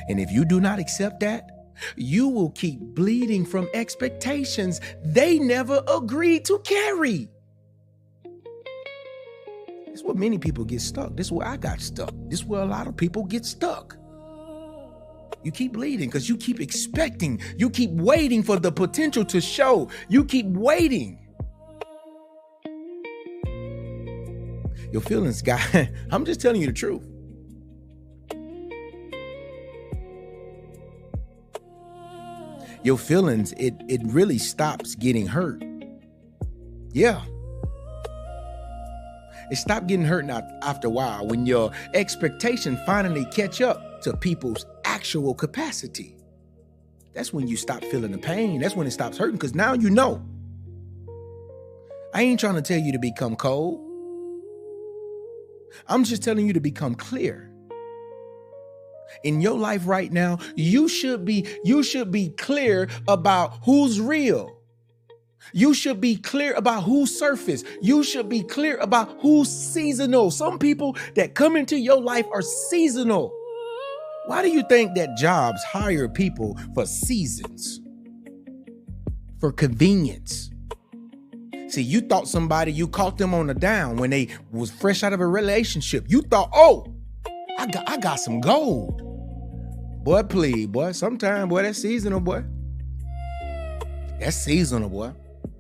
And if you do not accept that, you will keep bleeding from expectations they never agreed to carry. This is where many people get stuck. This is where I got stuck. This is where a lot of people get stuck. You keep bleeding because you keep expecting. You keep waiting for the potential to show. You keep waiting. Your feelings, guy, I'm just telling you the truth. Your feelings, it really stops getting hurt. Yeah. It stopped getting hurt after a while when your expectation finally catch up to people's actual capacity. That's when you stop feeling the pain. That's when it stops hurting, because now you know. I ain't trying to tell you to become cold. I'm just telling you to become clear. In your life right now, you should be clear about who's real. You should be clear about who's surface. You should be clear about who's seasonal. Some people that come into your life are seasonal. Why do you think that jobs hire people for seasons? For convenience. See, you thought you caught them on the down when they was fresh out of a relationship. You thought, oh, I got some gold. Boy, please, boy. Sometime, boy, that's seasonal, boy. That's seasonal, boy.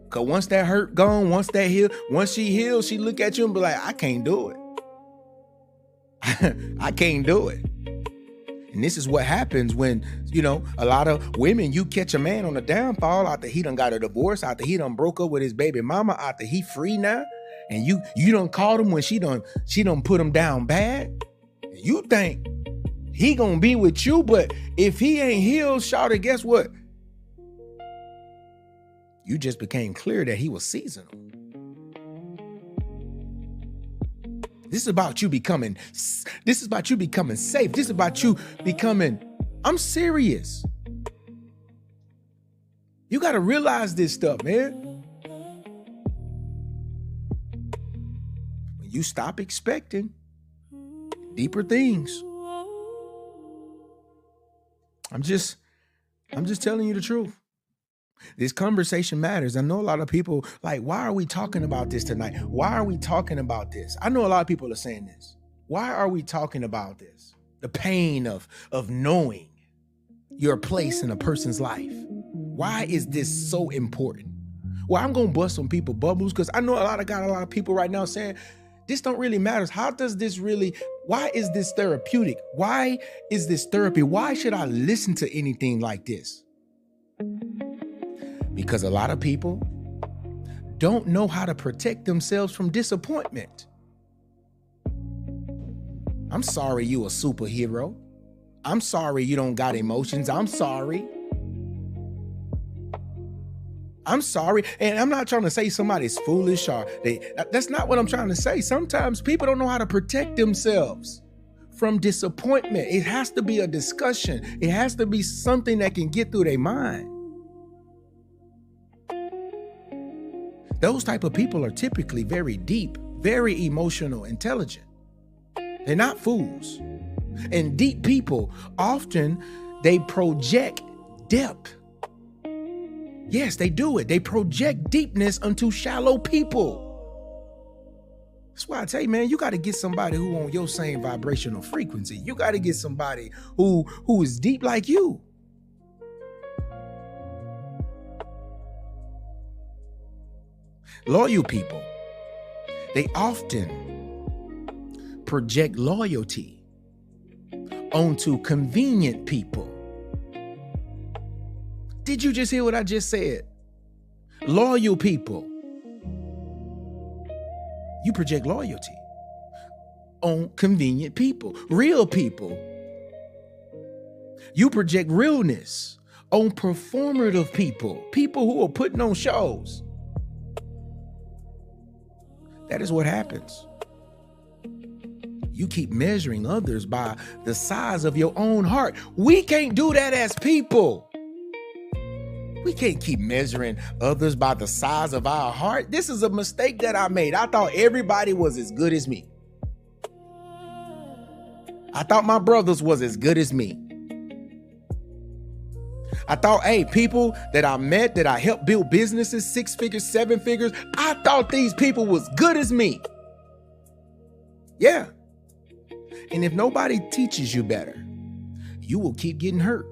Cause once that hurt gone, once she heals, she look at you and be like, I can't do it. I can't do it. And this is what happens when, a lot of women, you catch a man on the downfall after he done got a divorce, after he done broke up with his baby mama, after he free now, and you done called him when she done put him down bad. You think he gonna be with you, but if he ain't healed, shawty, guess what? You just became clear that he was seasonal. This is about you becoming safe. This is about you becoming, I'm serious. You got to realize this stuff, man. When you stop expecting deeper things. I'm just telling you the truth. This conversation matters. I know a lot of people like, why are we talking about this tonight? Why are we talking about this? I know a lot of people are saying this. Why are we talking about this? The pain of knowing your place in a person's life. Why is this so important? Well, I'm going to bust some people bubbles because I know got a lot of people right now saying, this don't really matter. How does this really Why is this therapeutic? Why is this therapy? Why should I listen to anything like this? Because a lot of people don't know how to protect themselves from disappointment. I'm sorry you a superhero. I'm sorry you don't got emotions. I'm sorry. And I'm not trying to say somebody's foolish or that's not what I'm trying to say. Sometimes people don't know how to protect themselves from disappointment. It has to be a discussion. It has to be something that can get through their mind. Those type of people are typically very deep, very emotional, intelligent. They're not fools. And deep people, often they project depth. Yes, they do it. They project deepness onto shallow people. That's why I tell you, man, you got to get somebody who on your same vibrational frequency. You got to get somebody who is deep like you. Loyal people, they often project loyalty onto convenient people. Did you just hear what I just said? Loyal people, you project loyalty on convenient people. Real people, you project realness on performative people, people who are putting on shows. That is what happens. You keep measuring others by the size of your own heart. We can't do that as people. We can't keep measuring others by the size of our heart. This is a mistake that I made. I thought everybody was as good as me. I thought my brothers was as good as me. I thought, hey, people that I met, that I helped build businesses, 6 figures, 7 figures, I thought these people was good as me. Yeah. And if nobody teaches you better, you will keep getting hurt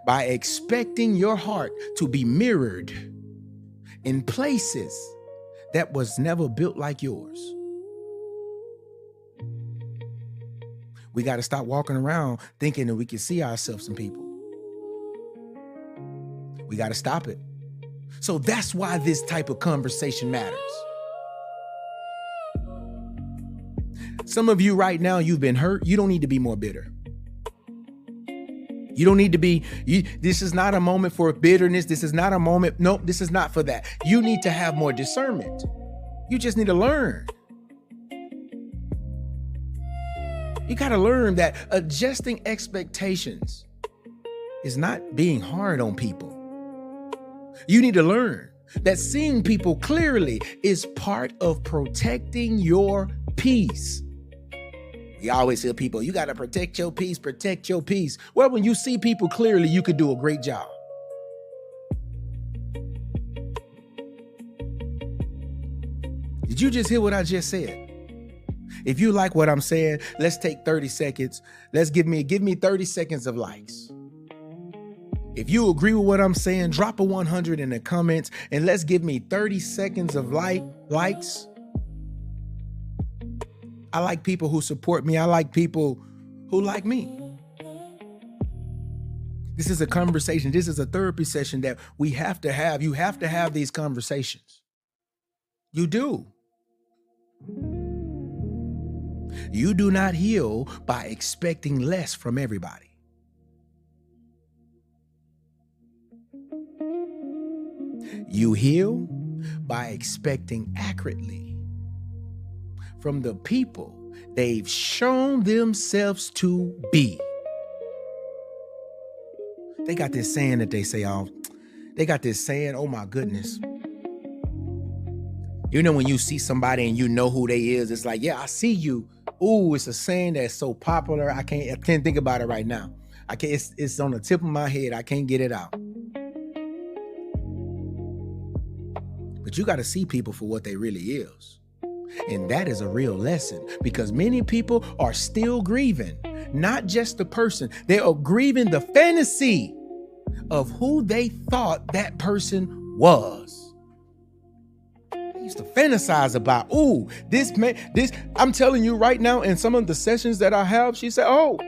by expecting your heart to be mirrored in places that was never built like yours. We got to stop walking around thinking that we can see ourselves in people. We got to stop it. So that's why this type of conversation matters. Some of you right now, you've been hurt. You don't need to be more bitter. You don't need to be, this is not a moment for bitterness. This is not a moment. Nope, this is not for that. You need to have more discernment. You just need to learn. You got to learn that adjusting expectations is not being hard on people. You need to learn that seeing people clearly is part of protecting your peace. We always hear people, you got to protect your peace, protect your peace. Well, when you see people clearly, you could do a great job. Did you just hear what I just said? If you like what I'm saying, let's take 30 seconds. Let's give me 30 seconds of likes. If you agree with what I'm saying, drop a 100 in the comments and let's give me 30 seconds of likes. I like people who support me. I like people who like me. This is a conversation. This is a therapy session that we have to have. You have to have these conversations. You do. You do not heal by expecting less from everybody. You heal by expecting accurately from the people they've shown themselves to be. They got this saying that they say, oh my goodness. You know, when you see somebody and you know who they is, it's like, yeah, I see you. Ooh, it's a saying that's so popular. I can't think about it right now. It's on the tip of my head. I can't get it out. But you got to see people for what they really is. And that is a real lesson because many people are still grieving, not just the person. They are grieving the fantasy of who they thought that person was. used to fantasize about, ooh, this man, this, I'm telling you right now, in some of the sessions that I have, she said, oh,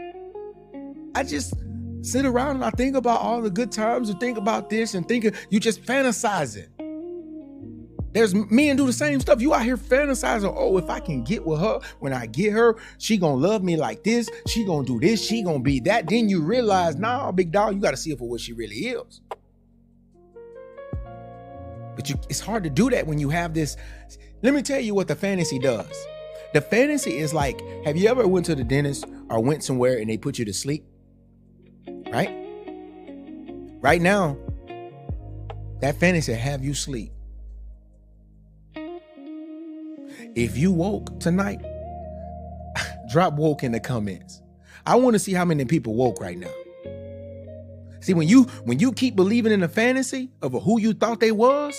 I just sit around and I think about all the good times and think about this and think you just fantasizing. There's men do the same stuff. You out here fantasizing, oh, if I can get with her, when I get her, she gonna love me like this, she gonna do this, she gonna be that. Then you realize, nah, big dog, you gotta see her for what she really is. But it's hard to do that when you have this. Let me tell you what the fantasy does. The fantasy is like, have you ever went to the dentist or went somewhere and they put you to sleep? Right? Right now, that fantasy have you sleep. If you woke tonight, drop woke in the comments. I want to see how many people woke right now. See, when you keep believing in the fantasy of who you thought they was,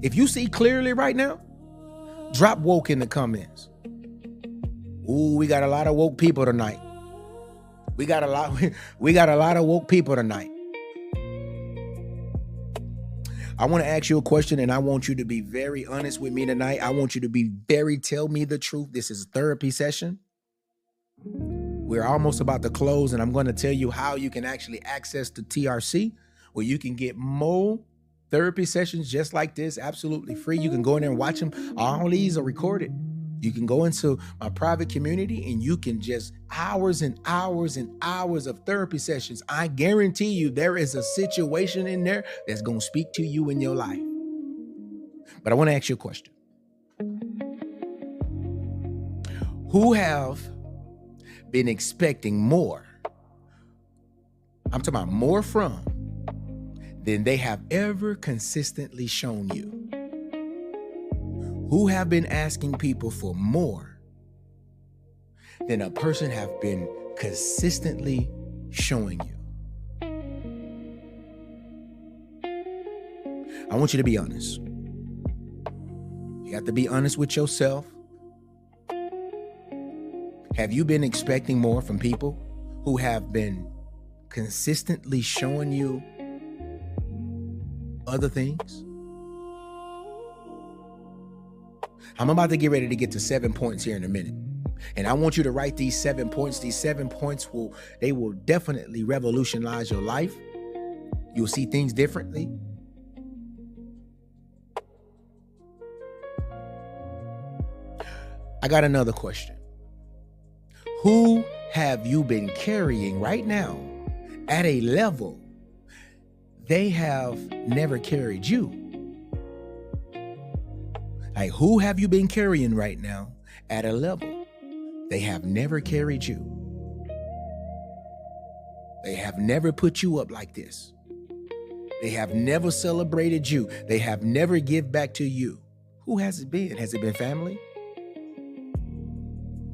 if you see clearly right now, drop woke in the comments. Ooh, we got a lot of woke people tonight. We got a lot of woke people tonight. I want to ask you a question, and I want you to be very honest with me tonight. I want you to tell me the truth. This is a therapy session. We're almost about to close, and I'm going to tell you how you can actually access the TRC, where you can get more therapy sessions just like this, absolutely free. You can go in there and watch them. All these are recorded. You can go into my private community and you can just hours and hours and hours of therapy sessions. I guarantee you there is a situation in there that's going to speak to you in your life. But I want to ask you a question. Who have been expecting more? I'm talking about more from than they have ever consistently shown you. Who have been asking people for more than a person have been consistently showing you? I want you to be honest. You have to be honest with yourself. Have you been expecting more from people who have been consistently showing you other things? I'm about to get ready to get to 7 points here in a minute. And I want you to write these 7 points. These 7 points will definitely revolutionize your life. You'll see things differently. I got another question. Who have you been carrying right now at a level they have never carried you? Like, who have you been carrying right now at a level they have never carried you? They have never put you up like this. They have never celebrated you. They have never give back to you. Who has it been? Has it been family?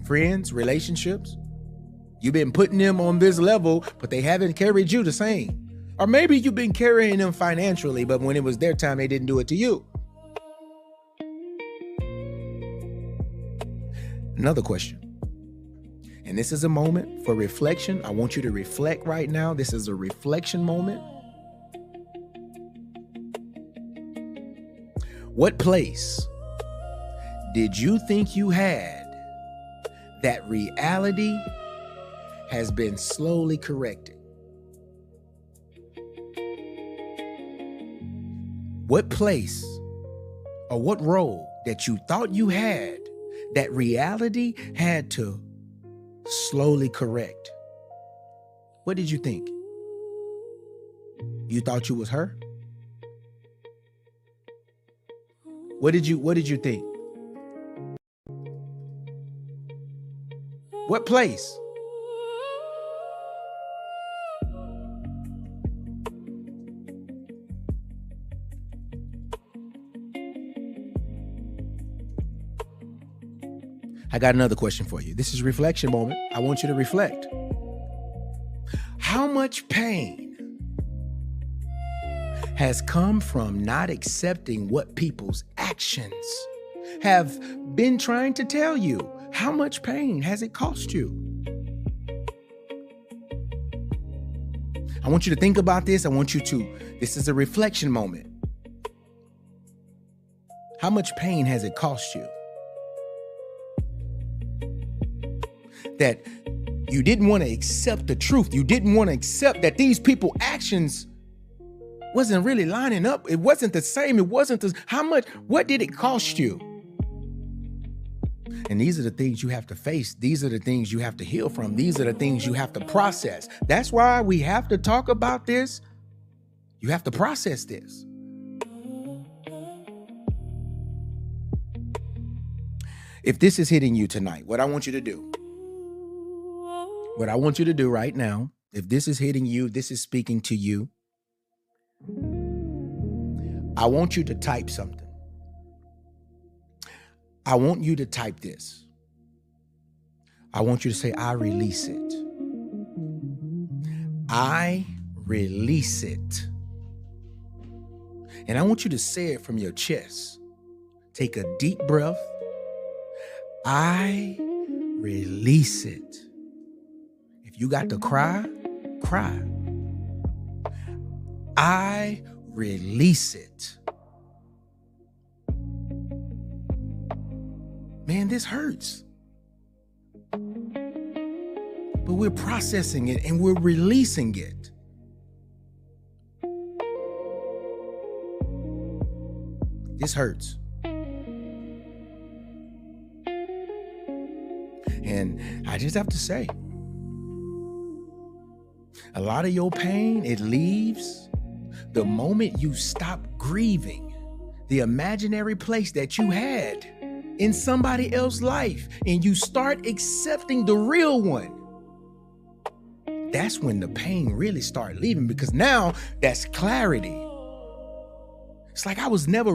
Friends? Relationships? You've been putting them on this level, but they haven't carried you the same. Or maybe you've been carrying them financially, but when it was their time, they didn't do it to you. Another question, and this is a moment for reflection. I want you to reflect right now. This is a reflection moment. What place did you think you had that reality has been slowly corrected? What place or what role that you thought you had that reality had to slowly correct? What did you think? You thought you was her? What did you think? What place? I got another question for you. This is reflection moment. I want you to reflect. How much pain has come from not accepting what people's actions have been trying to tell you? How much pain has it cost you? I want you to think about this. This is a reflection moment. How much pain has it cost you? That you didn't want to accept the truth. You didn't want to accept that these people's actions wasn't really lining up. It wasn't the same. It wasn't what did it cost you? And these are the things you have to face. These are the things you have to heal from. These are the things you have to process. That's why we have to talk about this. You have to process this. If this is hitting you tonight, what I want you to do right now, if this is hitting you, this is speaking to you, I want you to type something. I want you to type this. I want you to say, I release it. I release it. And I want you to say it from your chest. Take a deep breath. I release it. If you got to cry, cry. I release it. Man, this hurts. But we're processing it and we're releasing it. This hurts. And I just have to say, a lot of your pain, it leaves the moment you stop grieving the imaginary place that you had in somebody else's life and you start accepting the real one. That's when the pain really starts leaving, because now that's clarity. It's like I was never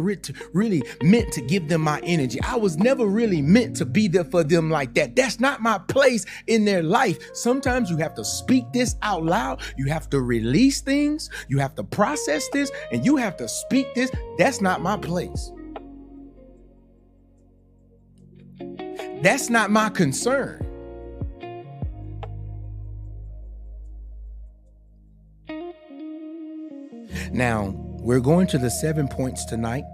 really meant to give them my energy. I was never really meant to be there for them like that. That's not my place in their life. Sometimes you have to speak this out loud. You have to release things. You have to process this, and you have to speak this. That's not my place. That's not my concern. Now, we're going to the 7 points tonight.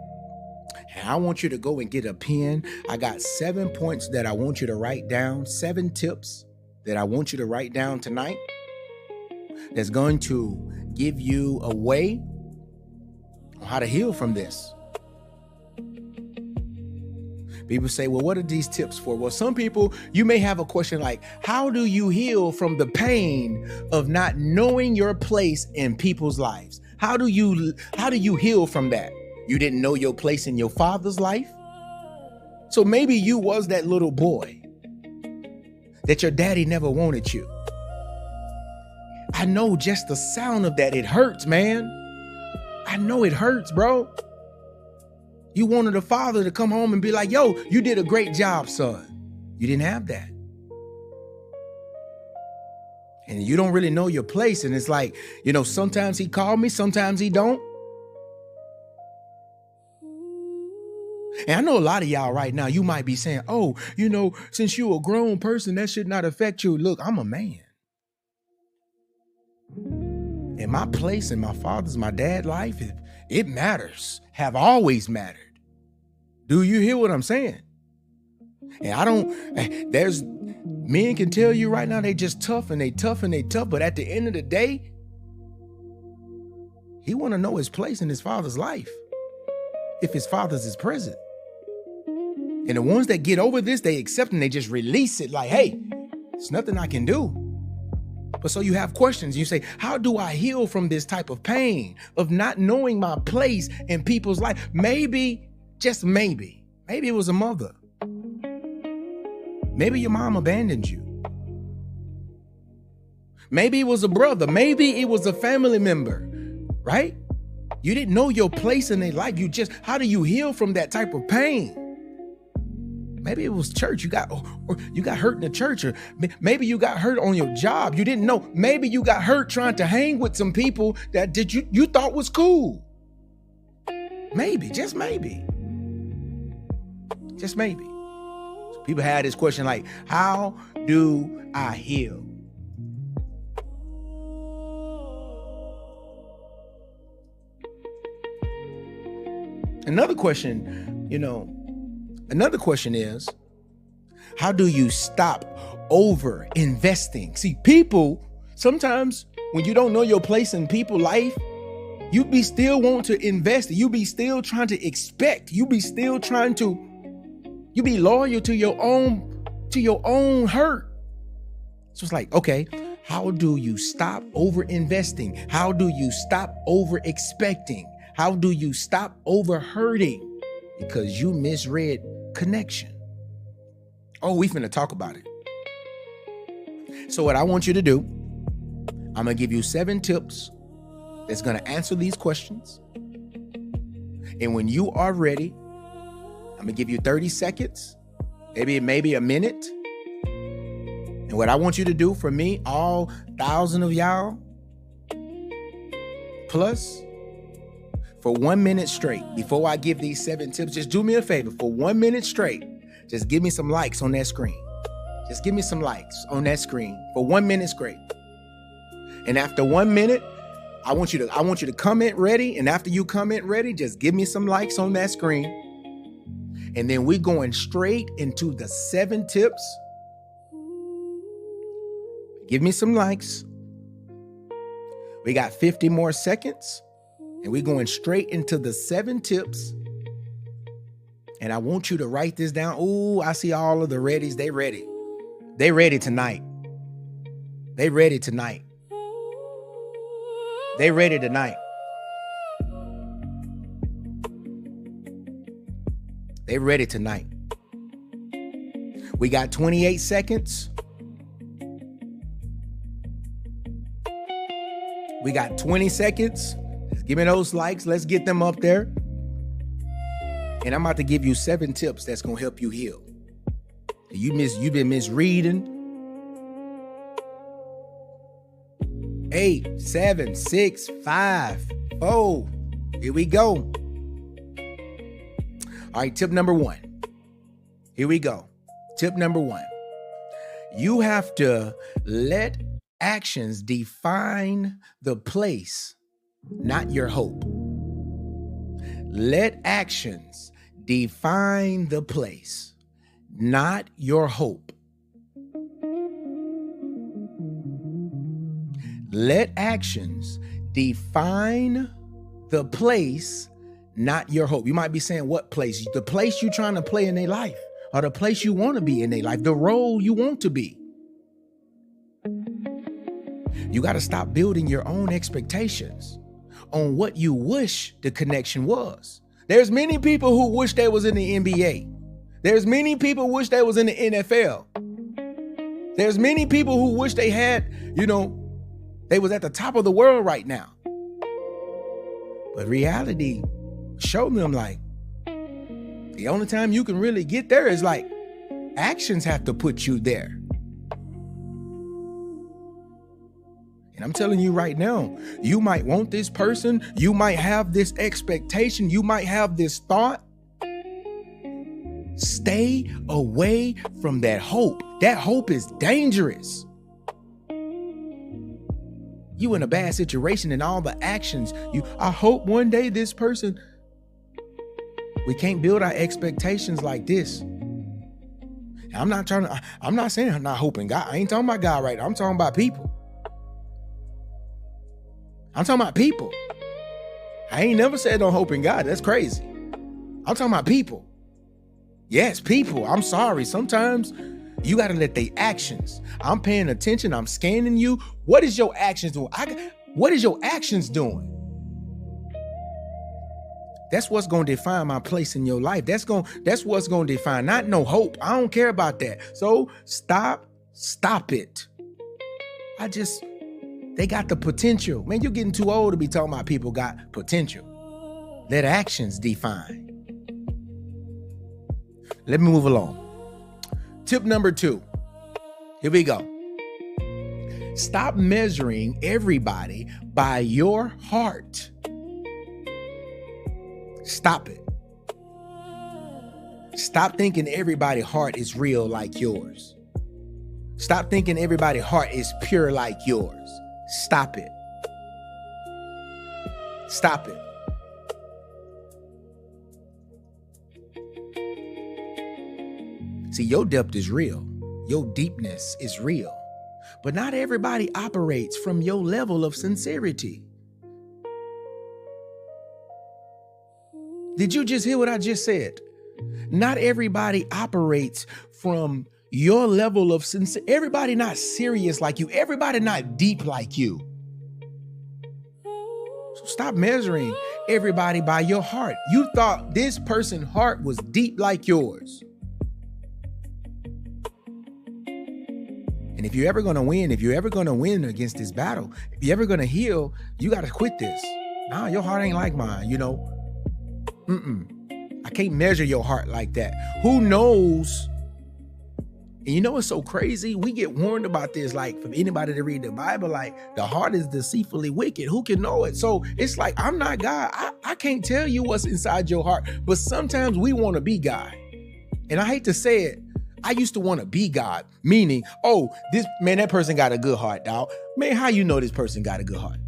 And I want you to go and get a pen. I got 7 points that I want you to write down, 7 tips that I want you to write down tonight that's going to give you a way on how to heal from this. People say, well, what are these tips for? Well, some people, you may have a question like, how do you heal from the pain of not knowing your place in people's lives? How do you heal from that? You didn't know your place in your father's life? So maybe you was that little boy that your daddy never wanted you. I know just the sound of that, it hurts, man. I know it hurts, bro. You wanted a father to come home and be like, yo, you did a great job, son. You didn't have that. And you don't really know your place. And it's like, sometimes he called me, sometimes he don't. And I know a lot of y'all right now, you might be saying, oh, since you're a grown person, that should not affect you. Look, I'm a man. And my place in my father's, my dad's life, it matters, have always mattered. Do you hear what I'm saying? And there's men can tell you right now, they just tough and they tough and they tough. But at the end of the day, he want to know his place in his father's life, if his father's is present. And the ones that get over this, they accept and they just release it like, hey, it's nothing I can do. But so you have questions. You say, how do I heal from this type of pain of not knowing my place in people's life? Maybe, just maybe it was a mother. Maybe your mom abandoned you. Maybe it was a brother. Maybe it was a family member, right? You didn't know your place in their life. How do you heal from that type of pain? Maybe it was church. You got hurt in the church, or maybe you got hurt on your job. You didn't know. Maybe you got hurt trying to hang with some people that you thought was cool. Maybe, just maybe. Just maybe. So people had this question like, how do I heal? Another question Another question is, how do you stop over investing? See, people, sometimes when you don't know your place in people's life, you be still want to invest. You be still trying to expect. You be loyal to your own hurt. So it's like, okay, how do you stop over investing? How do you stop over expecting? How do you stop over hurting? Because you misread connection. Oh, we finna talk about it. So what I want you to do, I'm gonna give you 7 tips that's gonna answer these questions. And when you are ready, I'm gonna give you 30 seconds, maybe a minute. And what I want you to do for me, all 1,000 of y'all, plus, for 1 minute straight, before I give these 7 tips, just do me a favor. For 1 minute straight, just give me some likes on that screen. Just give me some likes on that screen for 1 minute straight. And after 1 minute, I want you to comment ready. And after you comment ready, just give me some likes on that screen. And then we're going straight into the 7 tips. Give me some likes. We got 50 more seconds. And we're going straight into the 7 tips. And I want you to write this down. Ooh, I see all of the readies. They ready. They ready tonight. They ready tonight. They ready tonight. They ready tonight. We got 28 seconds. We got 20 seconds. Give me those likes. Let's get them up there. And I'm about to give you 7 tips that's going to help you heal. You've been misreading. 8, 7, 6, 5, 4. Here we go. All right, tip number 1. Here we go. Tip number 1. You have to let actions define the place, not your hope. Let actions define the place, not your hope. Let actions define the place, not your hope. You might be saying, what place? The place you're trying to play in their life, or the place you want to be in their life, the role you want to be. You got to stop building your own expectations on what you wish the connection was. There's many people who wish they was in the NBA. There's many people who wish they was in the NFL. There's many people who wish they had, they was at the top of the world right now. But reality showed them like, the only time you can really get there is like actions have to put you there. And I'm telling you right now, you might want this person. You might have this expectation. You might have this thought. Stay away from that hope. That hope is dangerous. You in a bad situation and all the actions. I hope one day this person. We can't build our expectations like this. I'm not saying I'm not hoping God. I ain't talking about God right now. I'm talking about people. I'm talking about people. I ain't never said don't hope in God. That's crazy. I'm talking about people. Yes, people. I'm sorry. Sometimes you got to let their actions. I'm paying attention. I'm scanning you. What is your actions doing? What is your actions doing? That's what's going to define my place in your life. That's what's going to define, not no hope. I don't care about that. So stop it. They got the potential. Man, you're getting too old to be talking about people got potential. Let actions define. Let me move along. Tip number 2. Here we go. Stop measuring everybody by your heart. Stop it. Stop thinking everybody's heart is real like yours. Stop thinking everybody's heart is pure like yours. Stop it. Stop it. See, your depth is real. Your deepness is real. But not everybody operates from your level of sincerity. Did you just hear what I just said? Not everybody operates from your level of sincerity. Everybody not serious like you. Everybody not deep like you. So stop measuring everybody by your heart. You thought this person's heart was deep like yours. And if you're ever going to win against this battle, if you're ever going to heal, you got to quit this. Nah, your heart ain't like mine, I can't measure your heart like that. Who knows? And you know what's so crazy? We get warned about this, like from anybody that read the Bible, like the heart is deceitfully wicked. Who can know it? So it's like, I'm not God. I can't tell you what's inside your heart, but sometimes we want to be God. And I hate to say it, I used to want to be God, meaning, oh, that person got a good heart, dog. Man, how you know this person got a good heart?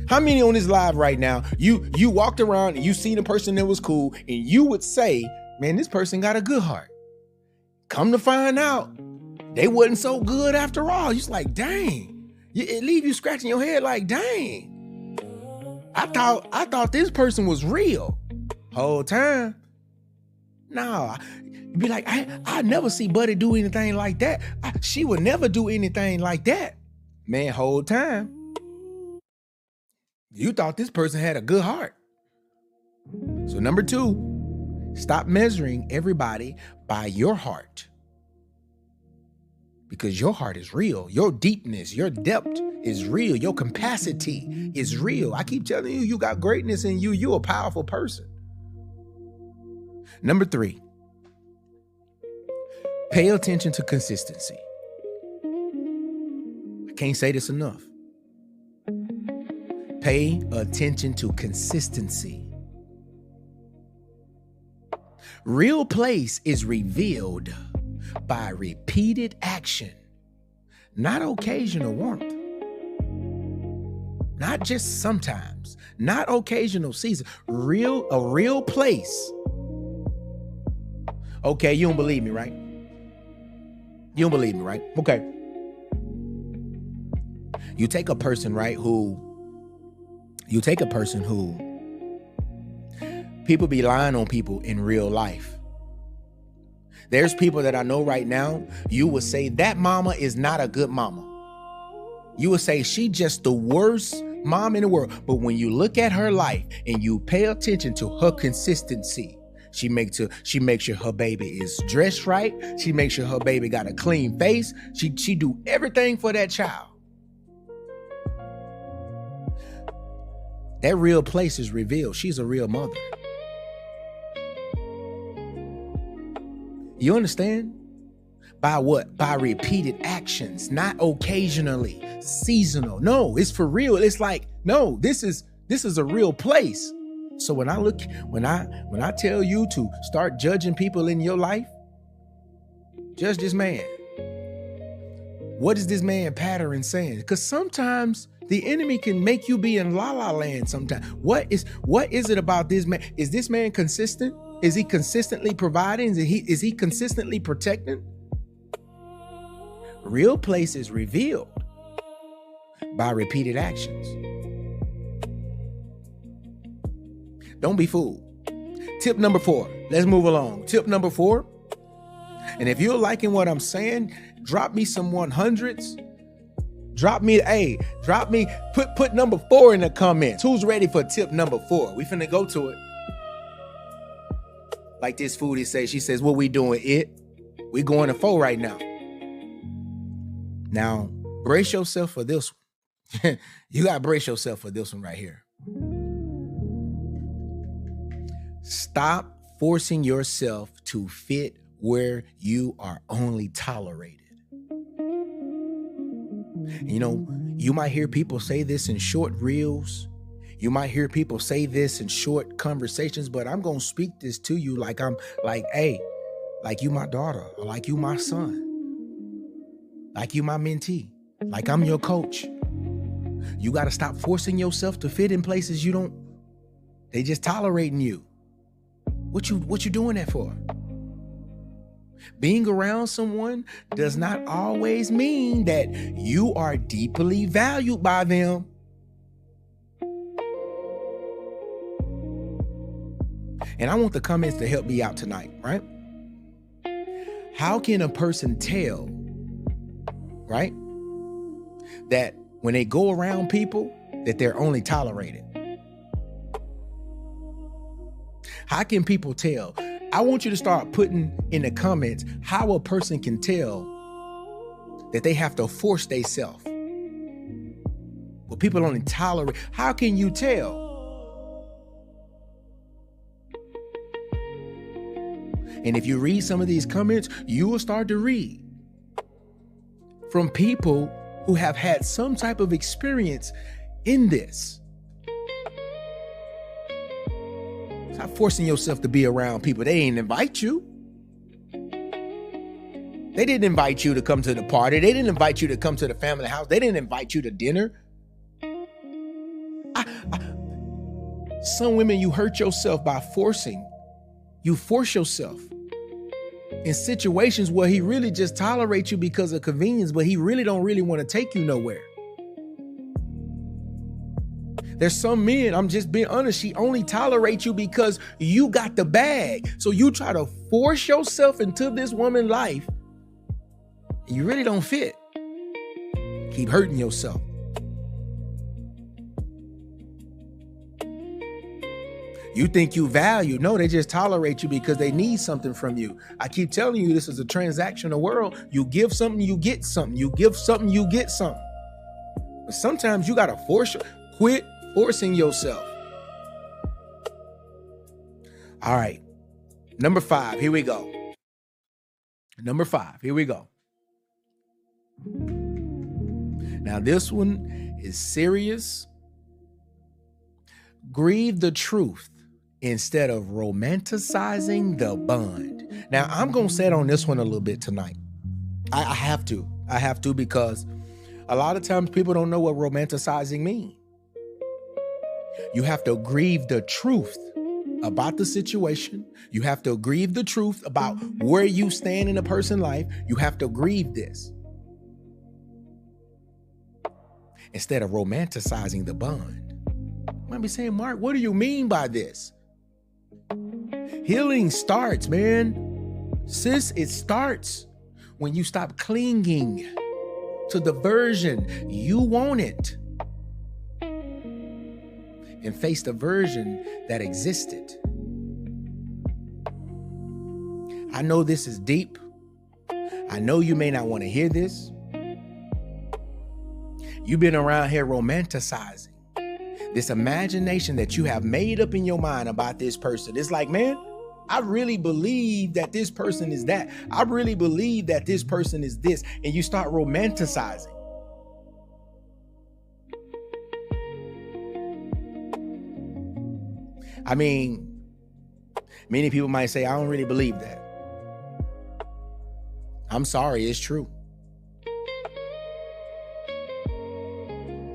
How many on this live right now, you walked around and you seen a person that was cool and you would say, man, this person got a good heart. Come to find out, they wasn't so good after all. You're like, dang. It leave you scratching your head like, dang. I thought this person was real whole time. Nah, you'd be like, I never see Buddy do anything like that. She would never do anything like that. Man, whole time. You thought this person had a good heart. So number 2, stop measuring everybody by your heart. Because your heart is real. Your deepness, your depth is real. Your capacity is real. I keep telling you, you got greatness in you. You're a powerful person. Number 3, pay attention to consistency. I can't say this enough. Pay attention to consistency. Real place is revealed by repeated action, not occasional warmth. Not just sometimes, not occasional season. A real place. Okay, you don't believe me, right? You don't believe me, right? Okay. You take a person, right, who people be lying on people in real life. There's people that I know right now, you would say that mama is not a good mama. You would say she just the worst mom in the world. But when you look at her life and you pay attention to her consistency, she makes sure her baby is dressed right. She makes sure her baby got a clean face. She do everything for that child. That real place is revealed. She's a real mother. You understand? By what? By repeated actions, not occasionally, seasonal. No, it's for real. It's like, no, this is a real place. So when I tell you to start judging people in your life, judge this man. What is this man pattern saying? Because sometimes the enemy can make you be in la la land sometimes. What is it about this man? Is this man consistent? Is he consistently providing? Is he consistently protecting? Real place is revealed by repeated actions. Don't be fooled. Tip number 4. Let's move along. Tip number 4. And if you're liking what I'm saying, drop me some 100s. Put number 4 in the comments. Who's ready for tip number 4? We finna go to it. Like this foodie says, she says, what we doing it? We going to 4 right now. Now, brace yourself for this one. You got to brace yourself for this one right here. Stop forcing yourself to fit where you are only tolerated. You know, you might hear people say this in short reels. You might hear people say this in short conversations, but I'm going to speak this to you like hey, like you my daughter, or like you my son, like you my mentee, like I'm your coach. You got to stop forcing yourself to fit in places they just tolerating you. What you doing that for? Being around someone does not always mean that you are deeply valued by them. And I want the comments to help me out tonight, right? How can a person tell, right, that when they go around people that they're only tolerated? How can people tell? I want you to start putting in the comments how a person can tell that they have to force themselves. Well, people only tolerate. How can you tell? And if you read some of these comments, you will start to read from people who have had some type of experience in this. Stop forcing yourself to be around people. They didn't invite you. They didn't invite you to come to the party. They didn't invite you to come to the family house. They didn't invite you to dinner. Some women, you hurt yourself by forcing. You force yourself in situations where he really just tolerates you because of convenience, but he really don't want to take you nowhere. There's some men, I'm just being honest, she only tolerates you because you got the bag. So you try to force yourself into this woman's life, and you really don't fit. Keep hurting yourself. You think you value. No, they just tolerate you because they need something from you. I keep telling you, this is a transactional world. You give something, you get something. You give something, you get something. But sometimes you got to quit forcing yourself. All right. Number 5, here we go. Number 5, here we go. Now this one is serious. Grieve the truth instead of romanticizing the bond. Now, I'm going to set on this one a little bit tonight. I have to because a lot of times people don't know what romanticizing means. You have to grieve the truth about the situation. You have to grieve the truth about where you stand in a person's life. You have to grieve this instead of romanticizing the bond. You might be saying, Mark, what do you mean by this? Healing starts, man. Sis, it starts when you stop clinging to the version you wanted and face the version that existed. I know this is deep. I know you may not want to hear this. You've been around here romanticizing this imagination that you have made up in your mind about this person. It's like, man, I really believe that this person is that. I really believe that this person is this. And you start romanticizing. I mean, many people might say, I don't really believe that. I'm sorry, it's true.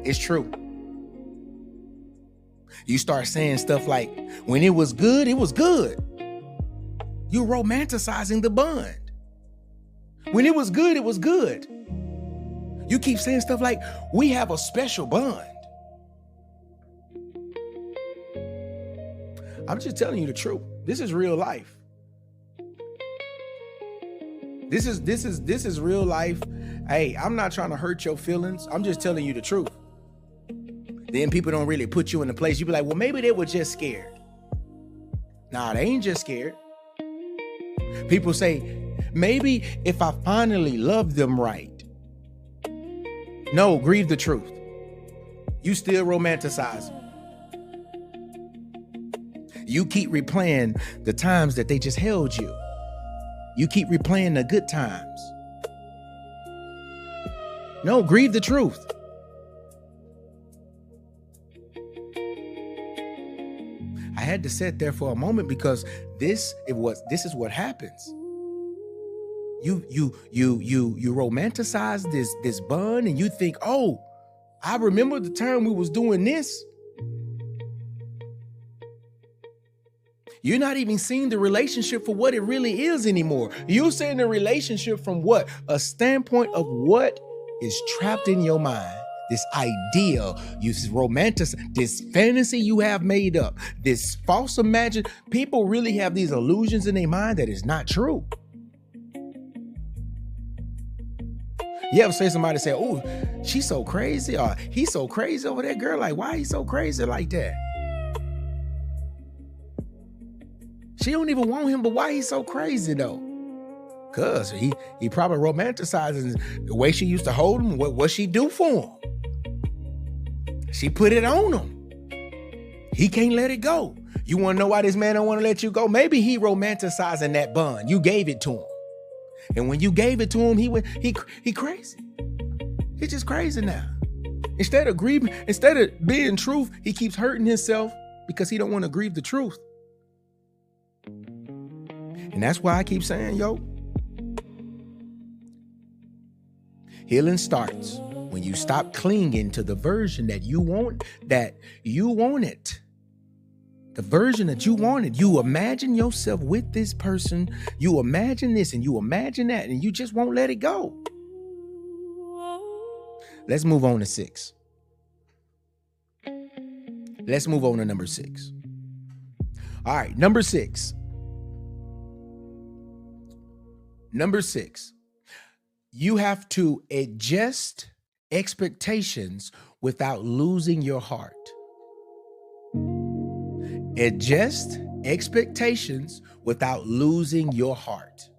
It's true. You start saying stuff like, when it was good, it was good. You're romanticizing the bond. When it was good, it was good. You keep saying stuff like, we have a special bond. I'm just telling you the truth. This is real life. This is real life. Hey, I'm not trying to hurt your feelings. I'm just telling you the truth. Then people don't really put you in a place. You be like, well, maybe they were just scared. Nah, they ain't just scared. People say, maybe if I finally love them right. No, grieve the truth. You still romanticize. You keep replaying the times that they just held you. You keep replaying the good times. No, grieve the truth. I had to sit there for a moment because this is what happens. You romanticize this bond and you think, oh, I remember the time we was doing this. You're not even seeing the relationship for what it really is anymore. You're seeing the relationship from what? A standpoint of what is trapped in your mind. This idea, you romanticize, this fantasy you have made up, this false imagine. People really have these illusions in their mind that is not true. You ever say somebody say, oh, she's so crazy, or he's so crazy over that girl? Like, why he so crazy like that? She don't even want him, but why he so crazy though? Cause he probably romanticizes the way she used to hold him, what she do for him. She put it on him. He can't let it go. You want to know why this man don't want to let you go? Maybe he romanticizing that bond. You gave it to him. And when you gave it to him, he crazy. He's just crazy now. Instead of being truth, he keeps hurting himself because he don't want to grieve the truth. And that's why I keep saying, yo, healing starts when you stop clinging to the version that you want, it. The version that you wanted. You imagine yourself with this person. You imagine this and you imagine that, and you just won't let it go. Let's move on to 6. Let's move on to number 6. All right, number 6. Number 6. You have to adjust expectations without losing your heart. Adjust expectations without losing your heart.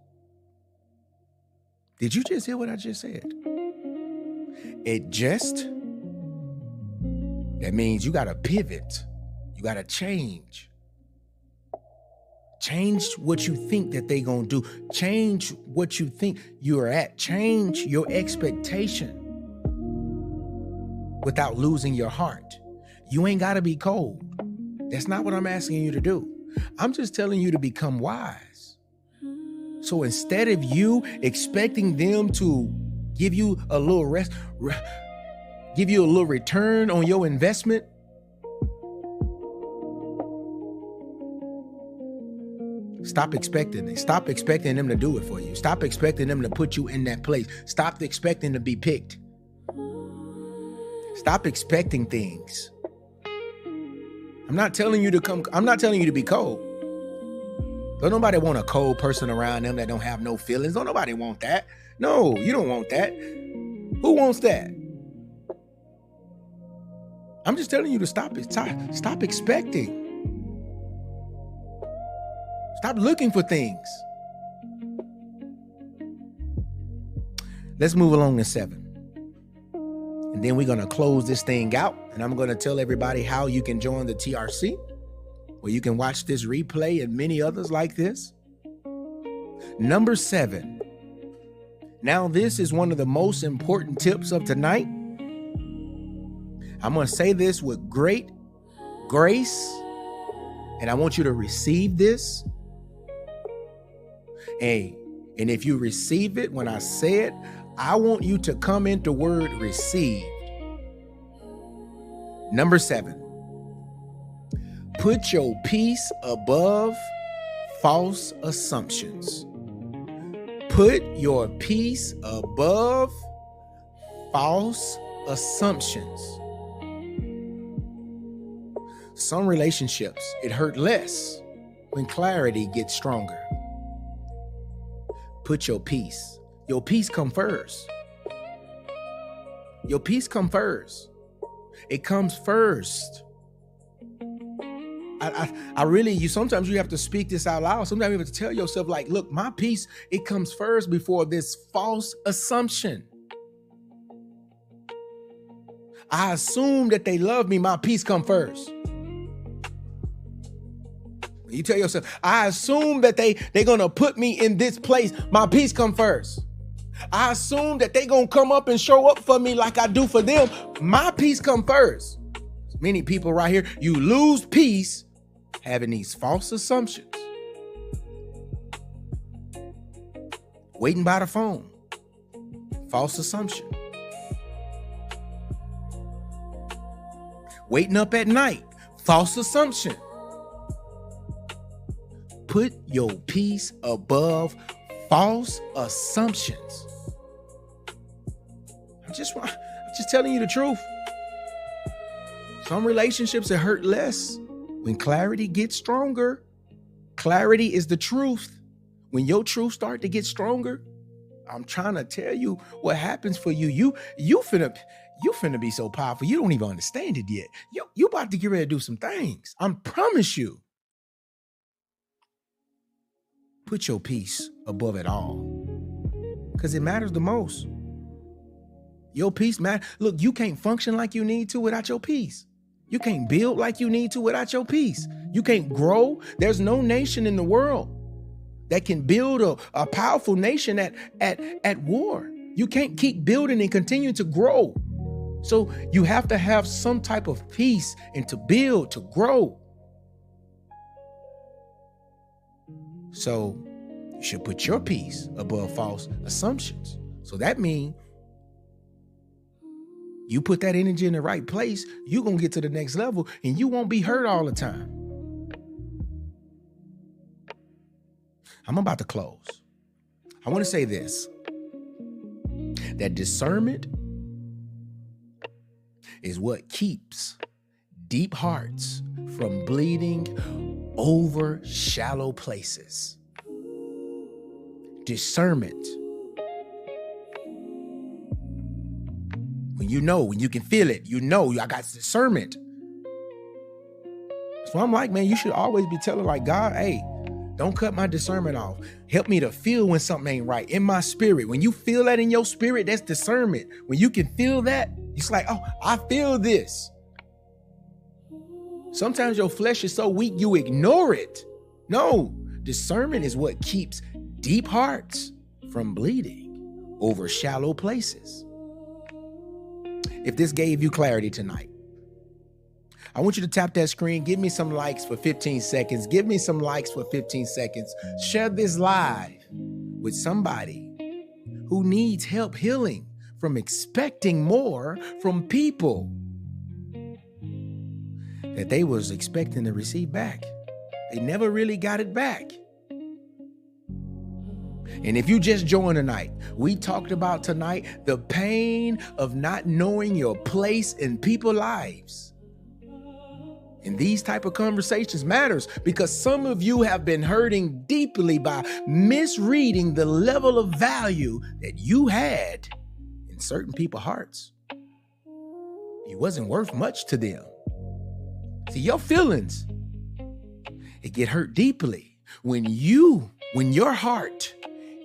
Did you just hear what I just said? Adjust. That means you got to pivot. You got to change. Change what you think that they gonna do. Change what you think you're at. Change your expectation without losing your heart. You ain't gotta be cold. That's not what I'm asking you to do. I'm just telling you to become wise. So instead of you expecting them to give you a little give you a little return on your investment, stop expecting it. Stop expecting them to do it for you. Stop expecting them to put you in that place. Stop expecting to be picked. Stop expecting things. I'm not telling you to be cold. Don't nobody want a cold person around them that don't have no feelings. Don't nobody want that. No, you don't want that. Who wants that? I'm just telling you to stop expecting. Stop looking for things. Let's move along to 7. And then we're going to close this thing out. And I'm going to tell everybody how you can join the TRC, where you can watch this replay and many others like this. Number 7. Now, this is one of the most important tips of tonight. I'm going to say this with great grace, and I want you to receive this. And if you receive it, when I say it, I want you to comment the word received. Number 7, put your peace above false assumptions. Put your peace above false assumptions. Some relationships, it hurt less when clarity gets stronger. Put your peace. Your peace come first. Your peace come first. It comes first. Sometimes you have to speak this out loud. Sometimes you have to tell yourself, like, look, my peace, it comes first before this false assumption. I assume that they love me, my peace come first. You tell yourself, I assume that they're going to put me in this place, my peace come first. I assume that they're going to come up and show up for me like I do for them, my peace come first. Many people right here, you lose peace having these false assumptions. Waiting by the phone, false assumption. Waiting up at night, false assumption. your peace above false assumptions. I'm just telling you the truth. Some relationships that hurt less when clarity gets stronger. Clarity is the truth. When your truth start to get stronger, I'm trying to tell you what happens for you. You finna be so powerful. You don't even understand it yet. You about to get ready to do some things. I promise you. Put your peace above it all, because it matters the most. Your peace matters. Look, you can't function like you need to without your peace. You can't build like you need to without your peace. You can't grow. There's no nation in the world that can build a powerful nation at war. You can't keep building and continue to grow. So you have to have some type of peace and to build, to grow. So you should put your peace above false assumptions. So that means you put that energy in the right place, you're going to get to the next level and you won't be hurt all the time. I'm about to close. I want to say this, that discernment is what keeps deep hearts from bleeding over shallow places. Discernment. When you can feel it, I got discernment. So I'm like, man, you should always be telling like God, hey, don't cut my discernment off. Help me to feel when something ain't right in my spirit. When you feel that in your spirit, that's discernment. When you can feel that, it's like, oh, I feel this. Sometimes your flesh is so weak, you ignore it. No, discernment is what keeps deep hearts from bleeding over shallow places. If this gave you clarity tonight, I want you to tap that screen. Give me some likes for 15 seconds. Give me some likes for 15 seconds. Share this live with somebody who needs help healing from expecting more from people that they was expecting to receive back. They never really got it back. And if you just joined tonight, we talked about tonight the pain of not knowing your place in people's lives. And these type of conversations matters because some of you have been hurting deeply by misreading the level of value that you had in certain people's hearts. You wasn't worth much to them. See, your feelings, it get hurt deeply when your heart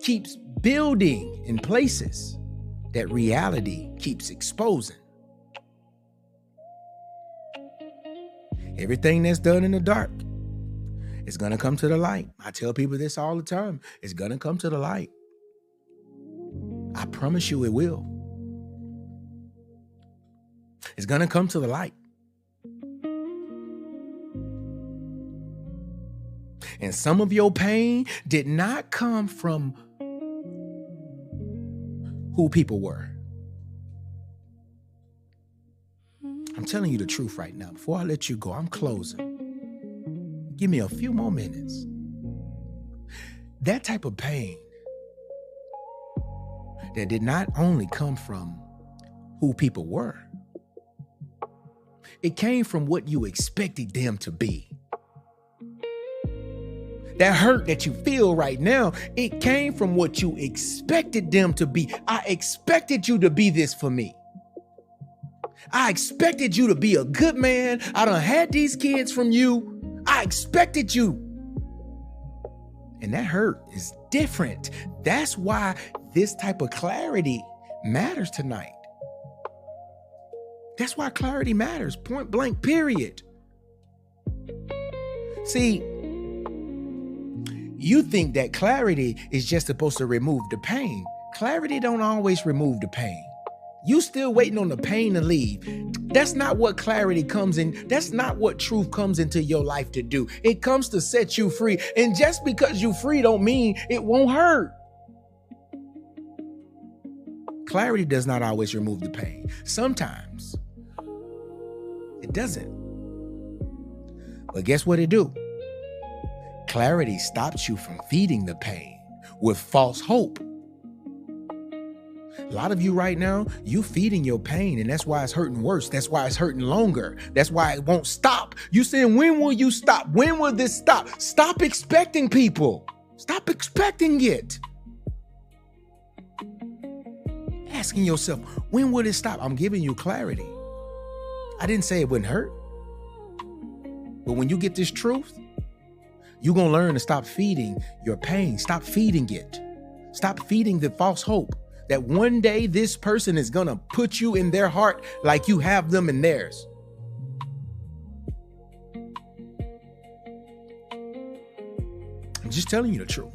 keeps building in places that reality keeps exposing. Everything that's done in the dark is going to come to the light. I tell people this all the time. It's going to come to the light. I promise you it will. It's going to come to the light. And some of your pain did not come from who people were. I'm telling you the truth right now. Before I let you go, I'm closing. Give me a few more minutes. That type of pain that did not only come from who people were, it came from what you expected them to be. That hurt that you feel right now, it came from what you expected them to be. I expected you to be this for me. I expected you to be a good man. I done had these kids from you. I expected you. And that hurt is different. That's why this type of clarity matters tonight. That's why clarity matters, point blank, period. See, you think that clarity is just supposed to remove the pain. Clarity don't always remove the pain. You still waiting on the pain to leave. That's not what clarity comes in. That's not what truth comes into your life to do. It comes to set you free. And just because you free don't mean it won't hurt. Clarity does not always remove the pain. Sometimes it doesn't. But guess what it do? Clarity stops you from feeding the pain with false hope. A lot of you right now, you feeding your pain, and that's why it's hurting worse. That's why it's hurting longer. That's why it won't stop. You saying, when will you stop? When will this stop? Stop expecting people. Stop expecting it. Asking yourself, when will it stop? I'm giving you clarity. I didn't say it wouldn't hurt. But when you get this truth, you're going to learn to stop feeding your pain. Stop feeding it. Stop feeding the false hope that one day this person is going to put you in their heart like you have them in theirs. I'm just telling you the truth.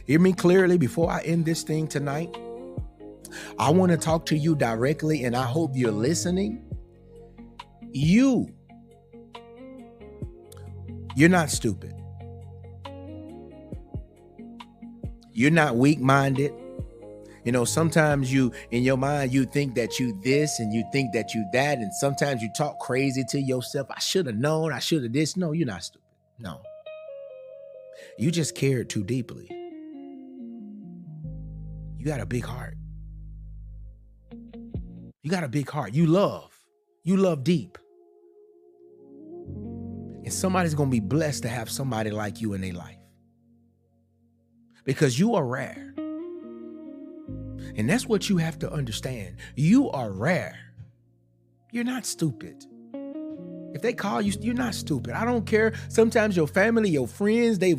Hear me clearly before I end this thing tonight. I want to talk to you directly, and I hope you're listening. You're not stupid. You're not weak-minded. You know, sometimes you, in your mind, you think that you this and you think that you that. And sometimes you talk crazy to yourself. I should have known. I should have this. No, you're not stupid. No. You just cared too deeply. You got a big heart. You got a big heart. You love deep. And somebody's going to be blessed to have somebody like you in their life. Because you are rare. And that's what you have to understand. You are rare. You're not stupid. If they call you, you're not stupid. I don't care. Sometimes your family, your friends, they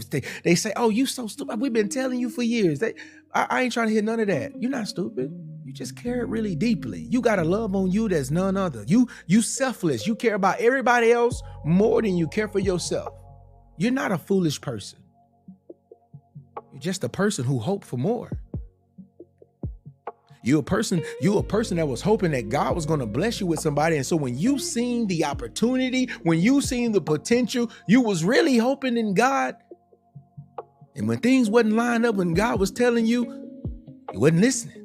say, oh, you so stupid. We've been telling you for years. I ain't trying to hear none of that. You're not stupid. You just care really deeply. You got a love on you that's none other. You selfless. You care about everybody else more than you care for yourself. You're not a foolish person. You're just a person who hoped for more. You're a person that was hoping that God was going to bless you with somebody. And so when you seen the opportunity, when you seen the potential, you was really hoping in God. And when things wasn't lined up, when God was telling you, you wasn't listening.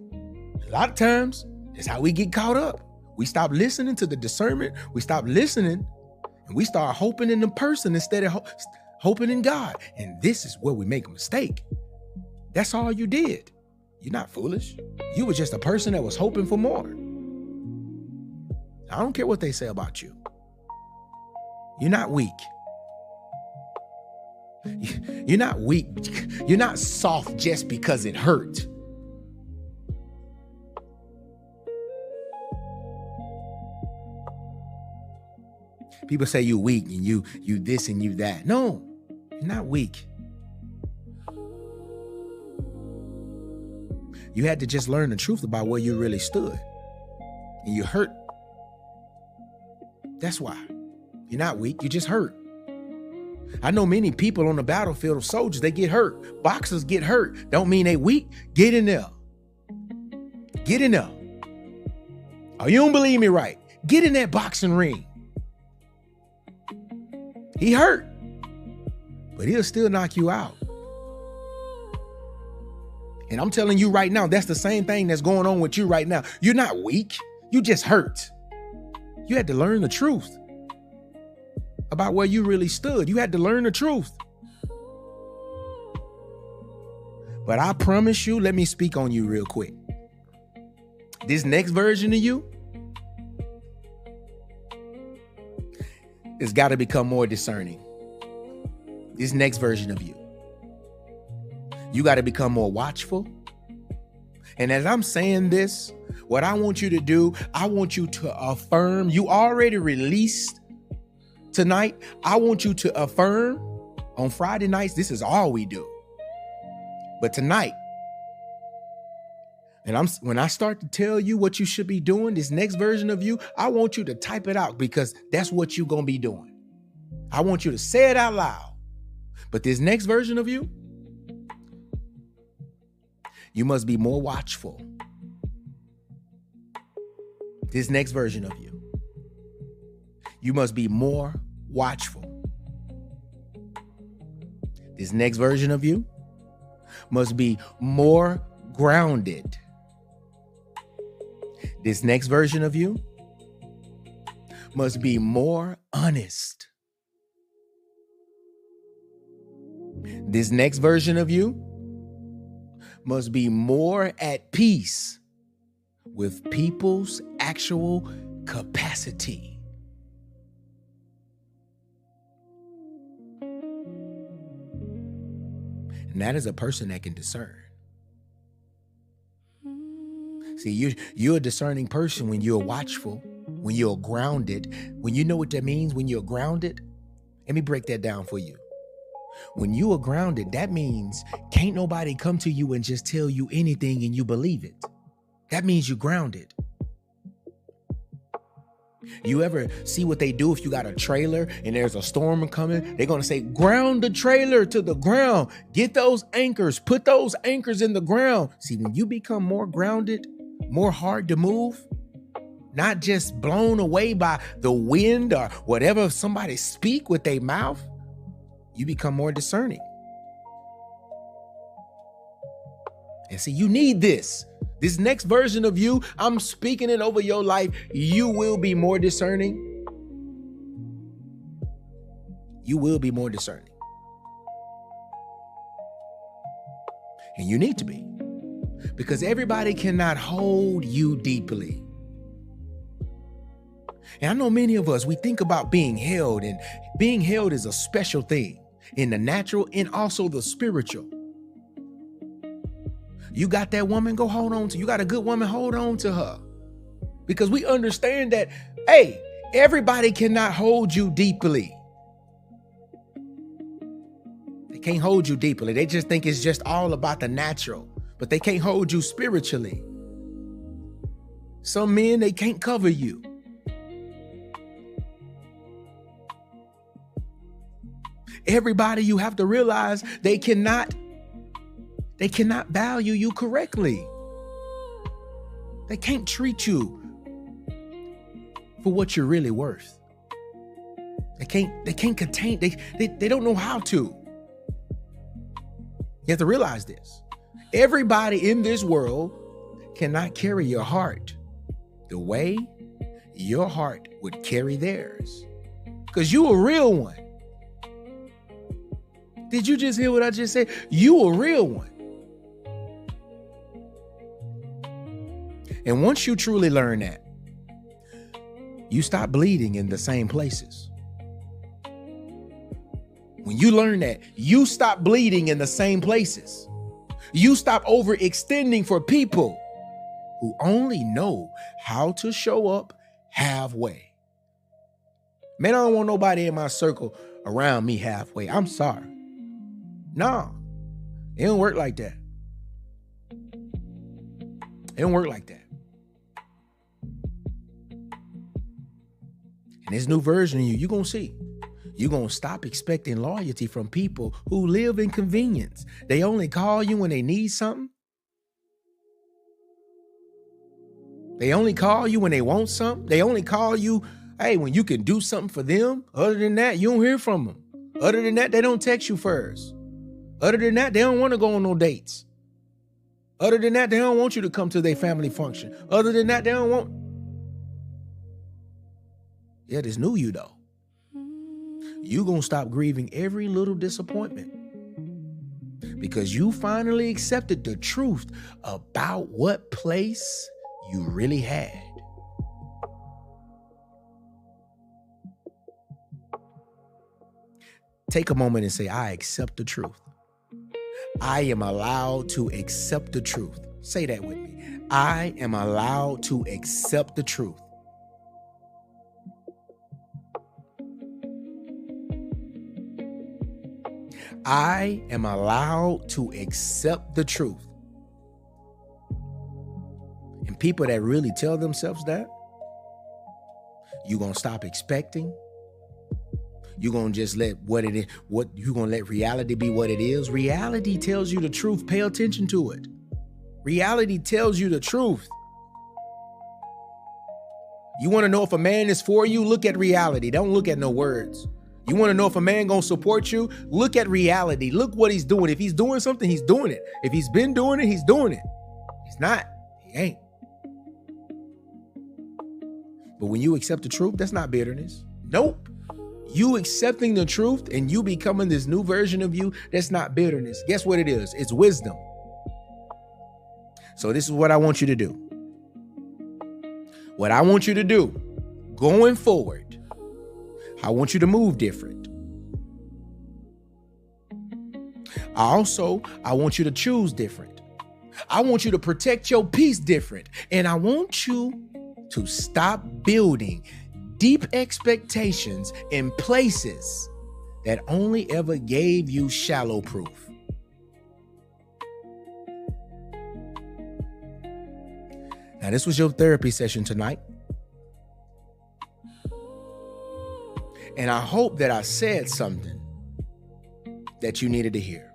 A lot of times, that's how we get caught up. We stop listening to the discernment. We stop listening and we start hoping in the person instead of hoping in God. And this is where we make a mistake. That's all you did. You're not foolish. You were just a person that was hoping for more. I don't care what they say about you. You're not weak. You're not weak. You're not soft just because it hurt. People say you're weak and you this and you that. No, you're not weak. You had to just learn the truth about where you really stood. And you hurt. That's why. You're not weak, you just hurt. I know many people on the battlefield of soldiers, they get hurt. Boxers get hurt. Don't mean they weak. Get in there. Get in there. Oh, you don't believe me, right? Get in that boxing ring. He hurt, but he'll still knock you out. And I'm telling you right now, that's the same thing that's going on with you right now. You're not weak. You just hurt. You had to learn the truth about where you really stood. You had to learn the truth. But I promise you, let me speak on you real quick. This next version of you has got to become more discerning. This next version of you. You got to become more watchful. And as I'm saying this, what I want you to do, I want you to affirm. You already released tonight. I want you to affirm on Friday nights. This is all we do. But tonight, and when I start to tell you what you should be doing, this next version of you, I want you to type it out because that's what you're going to be doing. I want you to say it out loud. But this next version of you, you must be more watchful. This next version of you, you must be more watchful. This next version of you must be more grounded. This next version of you must be more honest. This next version of you must be more at peace with people's actual capacity. And that is a person that can discern. See, you're a discerning person when you're watchful, when you're grounded. When you know what that means, when you're grounded, let me break that down for you. When you are grounded, that means can't nobody come to you and just tell you anything and you believe it. That means you're grounded. You ever see what they do if you got a trailer and there's a storm coming? They're going to say, ground the trailer to the ground. Get those anchors. Put those anchors in the ground. See, when you become more grounded, more hard to move, not just blown away by the wind or whatever somebody speak with their mouth, you become more discerning. And see, you need this. This next version of you, I'm speaking it over your life. You will be more discerning. You will be more discerning. And you need to be. Because everybody cannot hold you deeply. And I know many of us, we think about being held, and being held is a special thing in the natural and also the spiritual. You got that woman, go hold on to. You got a good woman, hold on to her. Because we understand that, hey, everybody cannot hold you deeply. They can't hold you deeply. They just think it's just all about the natural, but they can't hold you spiritually. Some men, they can't cover you. Everybody, you have to realize they cannot value you correctly. They can't treat you for what you're really worth. They can't contain, they don't know how to. You have to realize this. Everybody in this world cannot carry your heart the way your heart would carry theirs. Because you a real one. Did you just hear what I just said? You a real one. And once you truly learn that, you stop bleeding in the same places. When you learn that, you stop bleeding in the same places. You stop overextending for people who only know how to show up halfway. Man, I don't want nobody in my circle around me halfway. I'm sorry. No, it don't work like that. It don't work like that. And this new version of you, you're going to see. You're going to stop expecting loyalty from people who live in convenience. They only call you when they need something. They only call you when they want something. They only call you, hey, when you can do something for them. Other than that, you don't hear from them. Other than that, they don't text you first. Other than that, they don't want to go on no dates. Other than that, they don't want you to come to their family function. Other than that, they don't want. Yeah, this new you though. You're going to stop grieving every little disappointment because you finally accepted the truth about what place you really had. Take a moment and say, I accept the truth. I am allowed to accept the truth. Say that with me. I am allowed to accept the truth. I am allowed to accept the truth. And people that really tell themselves that, you're going to stop expecting. You're going to just let you're going to let reality be what it is. Reality tells you the truth. Pay attention to it. Reality tells you the truth. You want to know if a man is for you? Look at reality. Don't look at no words. You want to know if a man going to support you? Look at reality. Look what he's doing. If he's doing something, he's doing it. If he's been doing it, he's doing it. He's not. He ain't. But when you accept the truth, that's not bitterness. Nope. You accepting the truth and you becoming this new version of you, that's not bitterness. Guess what it is? It's wisdom. So this is what I want you to do. What I want you to do going forward, I want you to move different. I want you to choose different. I want you to protect your peace different. And I want you to stop building deep expectations in places that only ever gave you shallow proof. Now, this was your therapy session tonight. And I hope that I said something that you needed to hear.